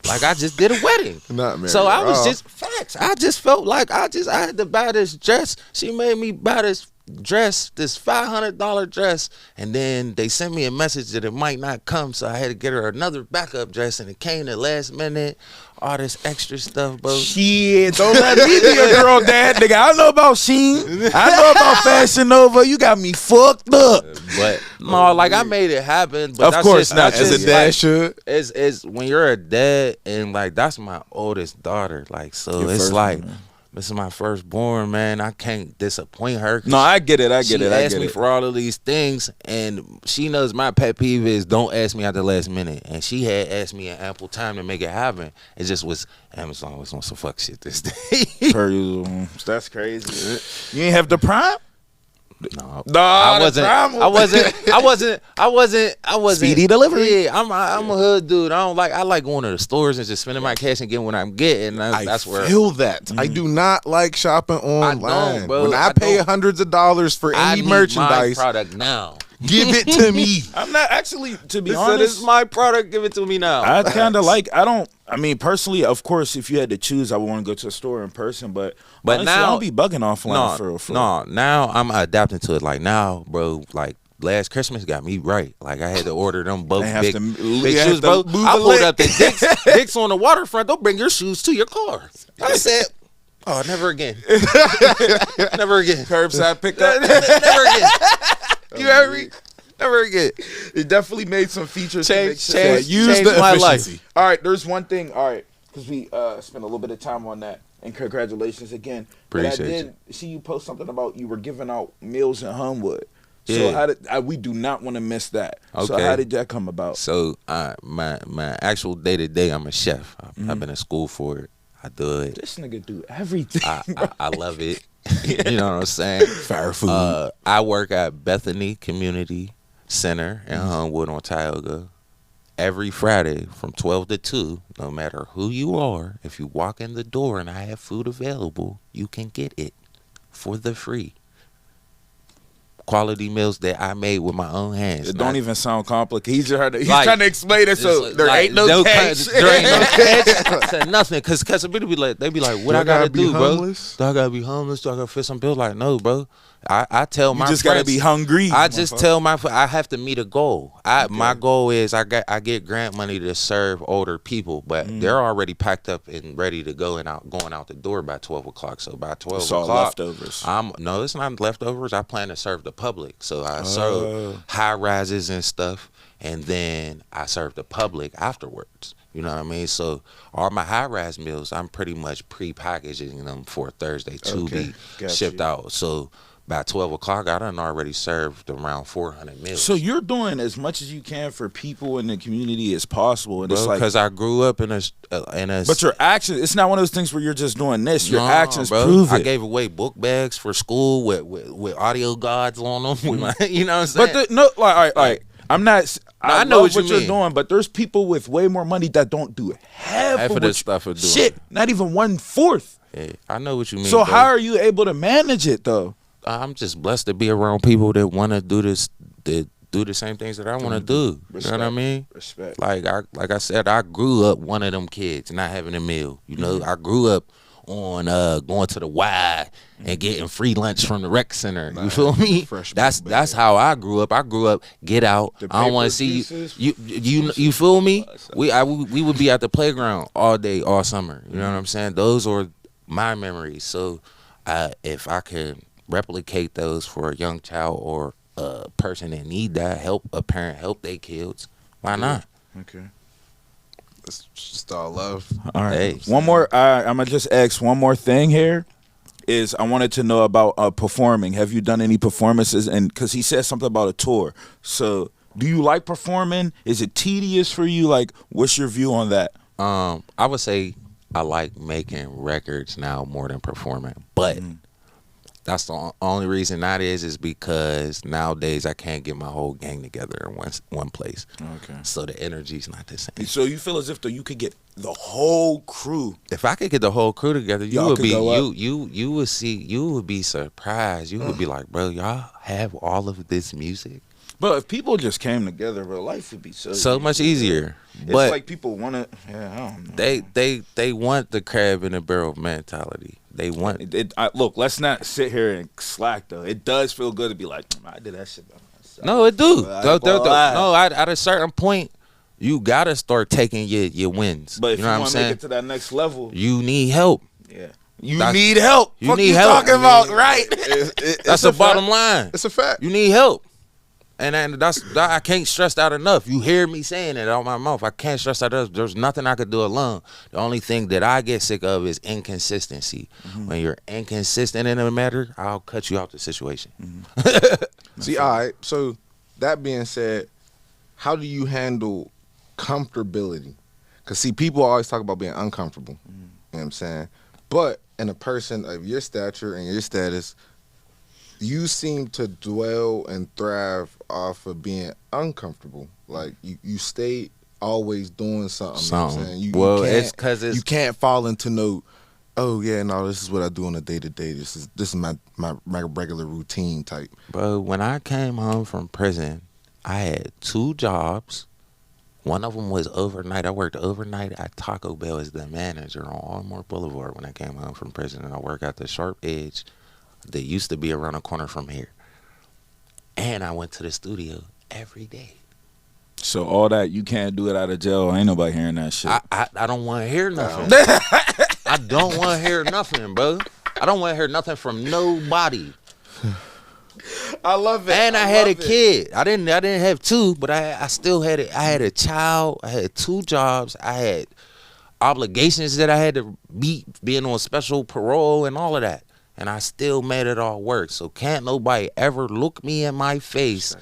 [SPEAKER 4] Like I just did a wedding.
[SPEAKER 5] Not married
[SPEAKER 4] So I was
[SPEAKER 5] off.
[SPEAKER 4] just facts. I just felt like I had to buy this dress. She made me buy this dress, this $500 dress, and then they sent me a message that it might not come, so I had to get her another backup dress, and it came the last minute. All this extra stuff, bro.
[SPEAKER 3] Shit, don't let me be a girl dad, nigga. I know about Sheen. I know about Fashion Nova. You got me fucked up.
[SPEAKER 4] But no, like I made it happen. But
[SPEAKER 3] Of
[SPEAKER 4] that's
[SPEAKER 3] course
[SPEAKER 4] just,
[SPEAKER 3] not.
[SPEAKER 4] that's
[SPEAKER 3] As a
[SPEAKER 4] just,
[SPEAKER 5] dad
[SPEAKER 4] like,
[SPEAKER 5] should.
[SPEAKER 4] It's when you're a dad and like that's my oldest daughter. Like so,
[SPEAKER 3] Your
[SPEAKER 4] it's
[SPEAKER 3] first
[SPEAKER 4] like
[SPEAKER 3] one, man.
[SPEAKER 4] this is my firstborn, man. I can't disappoint her. 'Cause
[SPEAKER 3] No, I get it.
[SPEAKER 4] she asked me for all of these things, and she knows my pet peeve is don't ask me at the last minute. And she had asked me in ample time to make it happen. It just was Amazon was on some fuck shit this day.
[SPEAKER 3] That's crazy. You ain't have the prime?
[SPEAKER 4] No,
[SPEAKER 3] I
[SPEAKER 4] wasn't.
[SPEAKER 3] Speedy delivery.
[SPEAKER 4] Yeah, I'm a hood dude. I like going to the stores and just spending my cash and getting what I'm getting. That's
[SPEAKER 5] I
[SPEAKER 4] where
[SPEAKER 5] feel that. I do not like shopping online.
[SPEAKER 4] bro.
[SPEAKER 5] When I
[SPEAKER 4] I
[SPEAKER 5] pay
[SPEAKER 4] don't.
[SPEAKER 5] hundreds of dollars for
[SPEAKER 4] I
[SPEAKER 5] any
[SPEAKER 4] need
[SPEAKER 5] merchandise,
[SPEAKER 4] my product now.
[SPEAKER 5] give it to me.
[SPEAKER 3] I'm not actually, to be
[SPEAKER 4] So
[SPEAKER 3] honest.
[SPEAKER 4] this is my product. Give it to me now.
[SPEAKER 3] I kind of I mean, personally, of course, if you had to choose, I would want to go to a store in person. But honestly,
[SPEAKER 4] now-
[SPEAKER 3] I don't be bugging offline for
[SPEAKER 4] No, now I'm adapting to it. Like now, bro, like last Christmas got me right. Like I had to order them both
[SPEAKER 3] They have
[SPEAKER 4] big,
[SPEAKER 3] to-
[SPEAKER 4] big
[SPEAKER 3] you have
[SPEAKER 4] shoes,
[SPEAKER 3] to
[SPEAKER 4] bro.
[SPEAKER 3] move
[SPEAKER 4] I
[SPEAKER 3] a
[SPEAKER 4] pulled
[SPEAKER 3] lick.
[SPEAKER 4] up the Dick's on the waterfront. Don't bring your shoes to your car. I said, oh, never again. Never again.
[SPEAKER 3] curbside pickup.
[SPEAKER 4] Never again. You heard me? Never again.
[SPEAKER 3] It definitely made some features.
[SPEAKER 4] Change
[SPEAKER 5] Use
[SPEAKER 4] changed
[SPEAKER 5] the
[SPEAKER 4] my
[SPEAKER 5] efficiency.
[SPEAKER 4] life.
[SPEAKER 3] All right, there's one thing. All right, because we spent a little bit of time on that, and congratulations again. But I
[SPEAKER 4] Appreciate
[SPEAKER 3] did see you post something about you were giving out meals in Homewood. So
[SPEAKER 4] Yeah.
[SPEAKER 3] how did we do not want to miss that? So
[SPEAKER 4] Okay.
[SPEAKER 3] how did that come about?
[SPEAKER 4] So my actual day to day, I'm a chef. I've been in school for it. I do it.
[SPEAKER 3] This nigga do everything.
[SPEAKER 4] I love it. You know what I'm saying?
[SPEAKER 5] Fire food.
[SPEAKER 4] I work at Bethany Community Center in Homewood on Tioga. Every Friday from 12 to 2, no matter who you are, if you walk in the door and I have food available, you can get it for the free. Quality meals that I made with my own hands.
[SPEAKER 3] It don't even sound complicated. He's trying to explain it,
[SPEAKER 4] It's
[SPEAKER 3] so
[SPEAKER 4] like-
[SPEAKER 3] there
[SPEAKER 4] like,
[SPEAKER 3] ain't no catch.
[SPEAKER 4] There ain't no catch to nothing. Cause people be like, they be like, what
[SPEAKER 5] Do
[SPEAKER 4] I gotta
[SPEAKER 5] be
[SPEAKER 4] do, bro?
[SPEAKER 5] homeless?
[SPEAKER 4] Do I gotta be homeless? Do I gotta fit some bills? Like, no, bro. I tell
[SPEAKER 3] You
[SPEAKER 4] my
[SPEAKER 3] just
[SPEAKER 4] friends,
[SPEAKER 3] gotta be hungry.
[SPEAKER 4] I just tell I have to meet a goal. My goal is I get grant money to serve older people, but they're already packed up and ready to going out the door by 12 o'clock. So by 12
[SPEAKER 3] It's all
[SPEAKER 4] o'clock,
[SPEAKER 3] leftovers.
[SPEAKER 4] No, it's not leftovers. I plan to serve the public. So I serve high rises and stuff, and then I serve the public afterwards. You know what I mean? So all my high rise meals, I'm pretty much pre-packaging them for Thursday to be
[SPEAKER 3] Got
[SPEAKER 4] shipped
[SPEAKER 3] you.
[SPEAKER 4] out. So by 12 o'clock, I done already served around 400 meals.
[SPEAKER 3] So you're doing as much as you can for people in the community as possible, and it's like
[SPEAKER 4] because I grew up in a.
[SPEAKER 3] But your actions, it's not one of those things where you're just doing this. Your
[SPEAKER 4] No,
[SPEAKER 3] actions
[SPEAKER 4] bro.
[SPEAKER 3] prove it.
[SPEAKER 4] I gave away book bags for school with audio guides on them. With my, you know what I'm saying?
[SPEAKER 3] But like I'm not. I
[SPEAKER 4] know
[SPEAKER 3] love
[SPEAKER 4] what you
[SPEAKER 3] you're
[SPEAKER 4] mean.
[SPEAKER 3] doing, but there's people with way more money that don't do half
[SPEAKER 4] of
[SPEAKER 3] this
[SPEAKER 4] this stuff are doing.
[SPEAKER 3] Shit, not even 1/4.
[SPEAKER 4] Yeah, I know what you mean.
[SPEAKER 3] So
[SPEAKER 4] bro.
[SPEAKER 3] how are you able to manage it though?
[SPEAKER 4] I'm just blessed to be around people that want to do this, that do the same things that I want to do.
[SPEAKER 3] Respect.
[SPEAKER 4] You know what I mean?
[SPEAKER 3] Respect.
[SPEAKER 4] Like I said, I grew up one of them kids not having a meal. You know, I grew up on going to the Y and getting free lunch from the rec center. You feel me?
[SPEAKER 5] Fresh
[SPEAKER 4] That's how I grew up. I grew up get out.
[SPEAKER 3] The
[SPEAKER 4] I don't want
[SPEAKER 3] paper
[SPEAKER 4] to see
[SPEAKER 3] pieces.
[SPEAKER 4] you feel me? We would be at the playground all day, all summer. You know what I'm saying? Those are my memories. So if I can replicate those for a young child or a person that need that help, a parent help their kids, why not?
[SPEAKER 3] Okay.
[SPEAKER 5] It's just all love.
[SPEAKER 3] All right.
[SPEAKER 4] Hey.
[SPEAKER 3] One more. I'm gonna just ask one more thing here. Is I wanted to know about performing. Have you done any performances? And because he said something about a tour. So do you like performing? Is it tedious for you? Like, what's your view on that?
[SPEAKER 4] I would say I like making records now more than performing, but that's the only reason that is because nowadays I can't get my whole gang together in one place.
[SPEAKER 3] Okay.
[SPEAKER 4] So the energy's not the same.
[SPEAKER 3] So you feel as if though you could get the whole crew.
[SPEAKER 4] If I could get the whole crew together, you
[SPEAKER 3] Y'all
[SPEAKER 4] would
[SPEAKER 3] could
[SPEAKER 4] be
[SPEAKER 3] go up.
[SPEAKER 4] you would see, you would be surprised. You would be like, bro, y'all have all of this music.
[SPEAKER 3] But if people just came together, bro, life would be so
[SPEAKER 4] Much easier.
[SPEAKER 3] It's
[SPEAKER 4] But
[SPEAKER 3] like people want to. Yeah, I don't know.
[SPEAKER 4] they want the crab in the barrel mentality. They want
[SPEAKER 3] Look, let's not sit here and slack though. It does feel good to be like, I did that shit by myself.
[SPEAKER 4] No, it do.
[SPEAKER 3] I ain't gonna lie.
[SPEAKER 4] No, at a certain point, you gotta start taking your wins.
[SPEAKER 3] But if
[SPEAKER 4] you
[SPEAKER 3] you,
[SPEAKER 4] know what I'm
[SPEAKER 3] want to make
[SPEAKER 4] saying?
[SPEAKER 3] it to that next level,
[SPEAKER 4] You need help.
[SPEAKER 3] yeah, you
[SPEAKER 4] That's-
[SPEAKER 3] need help.
[SPEAKER 4] you
[SPEAKER 3] Fuck
[SPEAKER 4] need
[SPEAKER 3] you
[SPEAKER 4] help.
[SPEAKER 3] talking about, right?
[SPEAKER 4] That's the bottom line.
[SPEAKER 5] It's a fact.
[SPEAKER 4] You need help. And I can't stress that enough. You hear me saying it out my mouth. I can't stress that enough. There's nothing I could do alone. The only thing that I get sick of is inconsistency. When you're inconsistent in a matter, I'll cut you out the situation.
[SPEAKER 5] See, all right. So that being said, how do you handle comfortability? Because see, people always talk about being uncomfortable. You know what I'm saying? But in a person of your stature and your status, you seem to dwell and thrive off of being uncomfortable. Like you stay always doing something. You know what I'm saying? You
[SPEAKER 4] It's because
[SPEAKER 5] you can't fall into no, oh yeah, no, this is what I do on a day to day. This is my regular routine type.
[SPEAKER 4] Bro, when I came home from prison, I had 2 jobs. One of them was overnight. I worked overnight at Taco Bell as the manager on Allmore Boulevard when I came home from prison. And I work at the Sharp Edge that used to be around the corner from here. And I went to the studio every day.
[SPEAKER 3] So all that you can't do it out of jail. Ain't nobody hearing that shit.
[SPEAKER 4] I don't want to hear nothing. I don't want to hear nothing, bro. I don't want to hear nothing from nobody.
[SPEAKER 3] I love it.
[SPEAKER 4] And I had a kid. I didn't have 2, but I still had it. I had a child. I had 2 jobs. I had obligations that I had to meet, being on special parole and all of that. And I still made it all work. So can't nobody ever look me in my face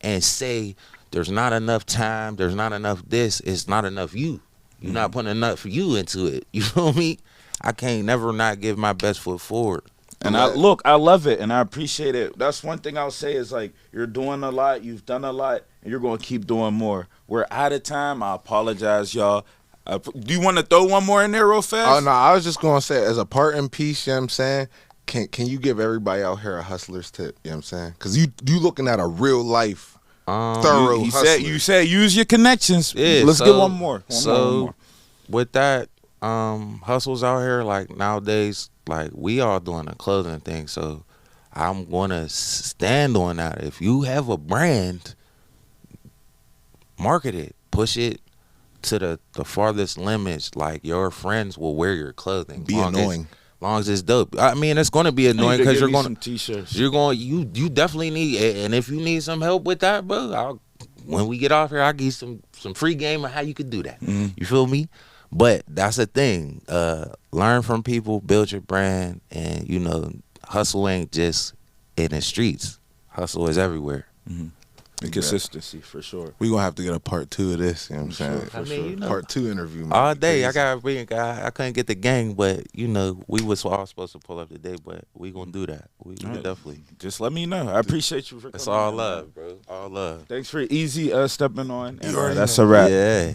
[SPEAKER 4] and say there's not enough time, there's not enough this, it's not enough you. You're not putting enough you into it. You feel me? I can't never not give my best foot forward.
[SPEAKER 3] And I love it and I appreciate it. That's one thing I'll say is like you're doing a lot, you've done a lot, and you're gonna keep doing more. We're out of time. I apologize, y'all. Do you want to throw one more in there real fast?
[SPEAKER 5] Oh no, I was just gonna say as a parting piece, you know what I'm saying? Can you give everybody out here a hustler's tip? You know what I'm saying? Because you looking at a real life, thorough hustler.
[SPEAKER 3] You said use your connections.
[SPEAKER 4] Yeah,
[SPEAKER 3] Let's get one more. One more.
[SPEAKER 4] With that, hustles out here, like nowadays, like we all doing a clothing thing. So I'm gonna stand on that. If you have a brand, market it, push it to the farthest limits. Like your friends will wear your clothing.
[SPEAKER 5] Be annoying.
[SPEAKER 4] Long as it's dope. I mean, it's gonna be annoying because you're
[SPEAKER 3] some
[SPEAKER 4] gonna
[SPEAKER 3] t-shirts.
[SPEAKER 4] you definitely need. And if you need some help with that, bro, when we get off here, I'll give you some free game on how you could do that. You feel me? But that's the thing. Learn from people, build your brand, and hustle ain't just in the streets. Hustle is everywhere.
[SPEAKER 3] The consistency for sure.
[SPEAKER 5] We gonna have to get a part 2 of this. You know what I'm saying?
[SPEAKER 3] For sure.
[SPEAKER 4] You know,
[SPEAKER 5] Part 2 interview. Man.
[SPEAKER 4] all day. I gotta bring a guy. I couldn't get the gang, but you know, we was all supposed to pull up today. But we gonna do that. We definitely.
[SPEAKER 3] Just let me know. I appreciate you for coming.
[SPEAKER 4] It's all
[SPEAKER 3] in,
[SPEAKER 4] love,
[SPEAKER 3] man.
[SPEAKER 4] bro. All love.
[SPEAKER 3] Thanks for Easy stepping on. And, that's a wrap.
[SPEAKER 4] Yeah.